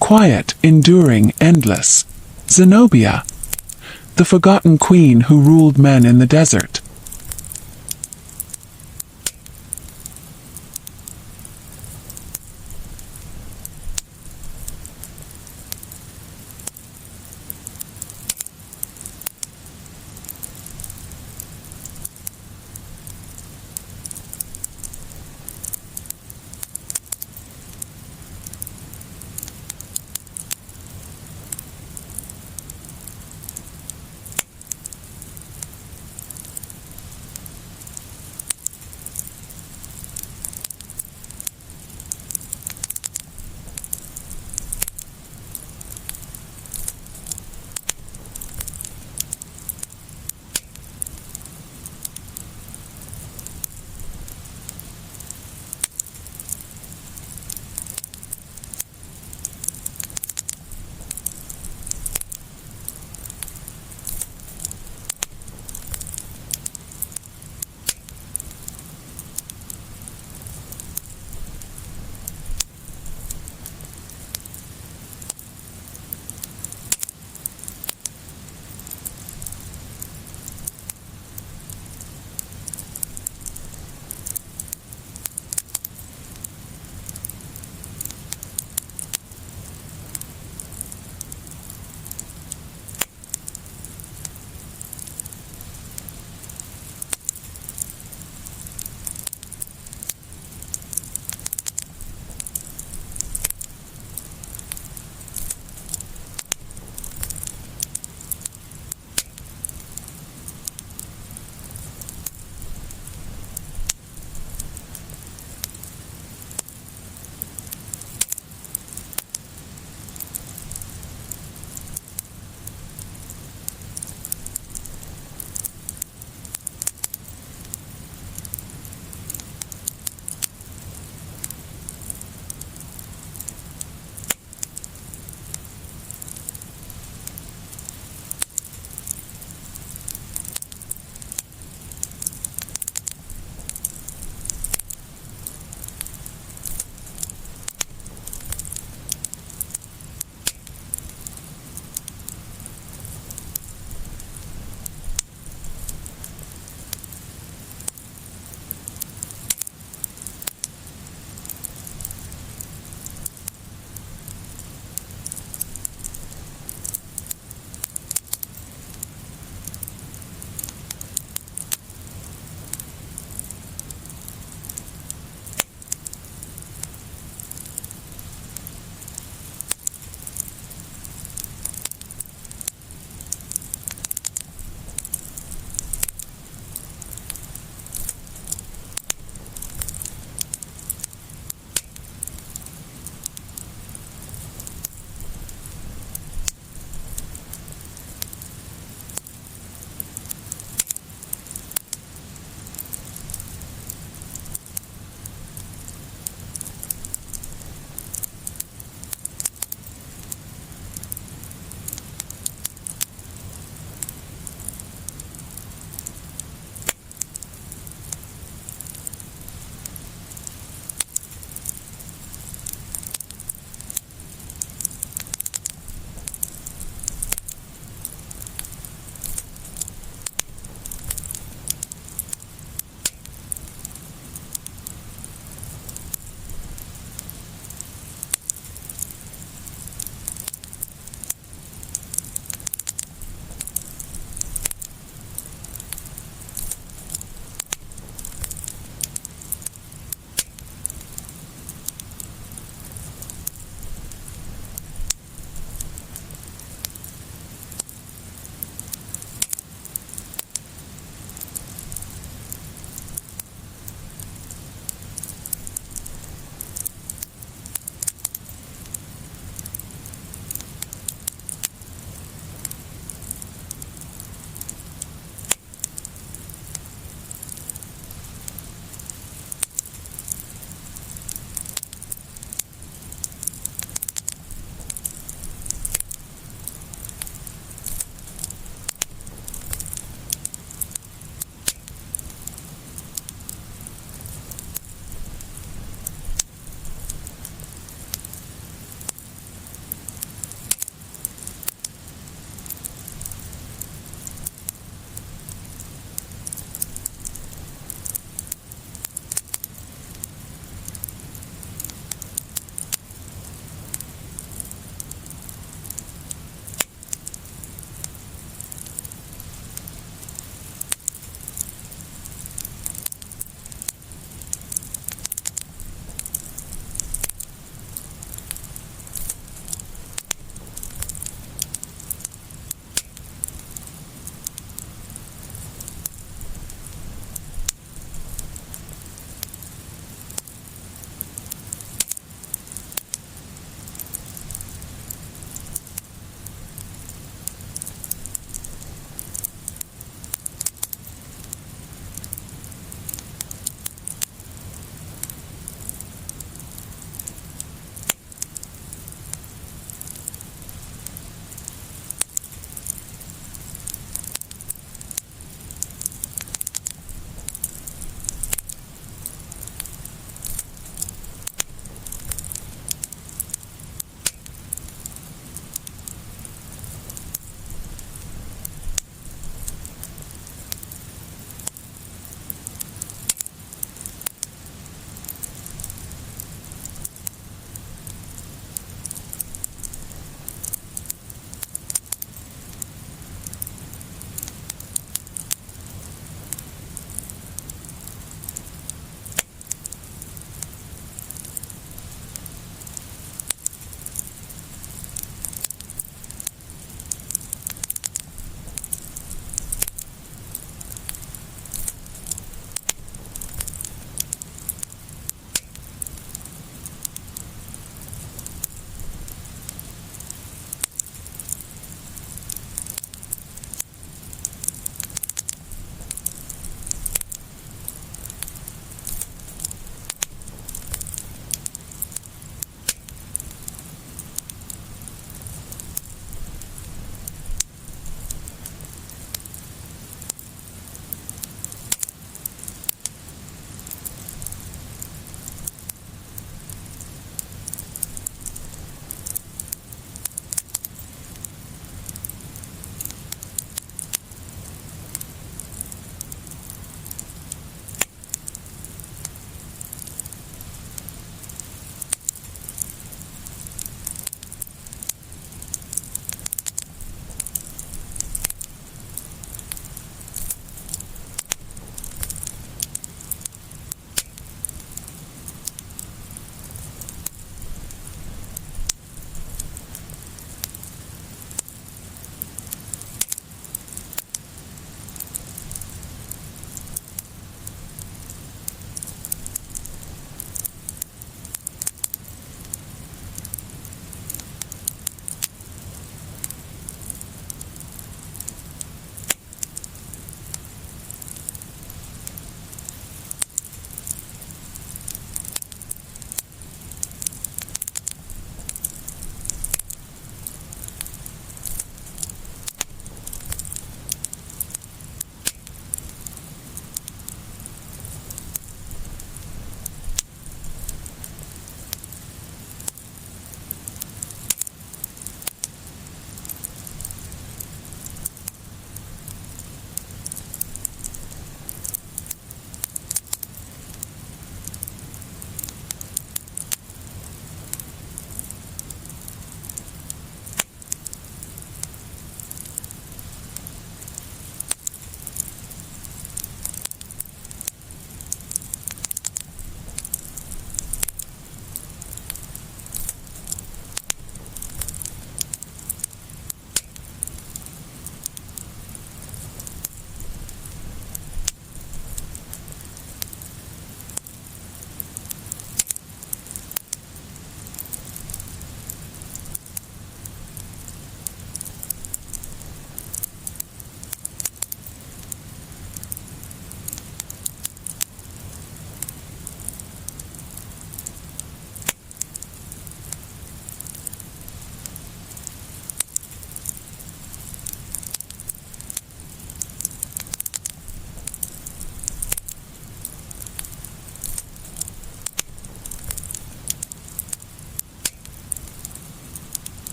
Quiet, enduring, endless. Zenobia, the forgotten queen who ruled men in the desert.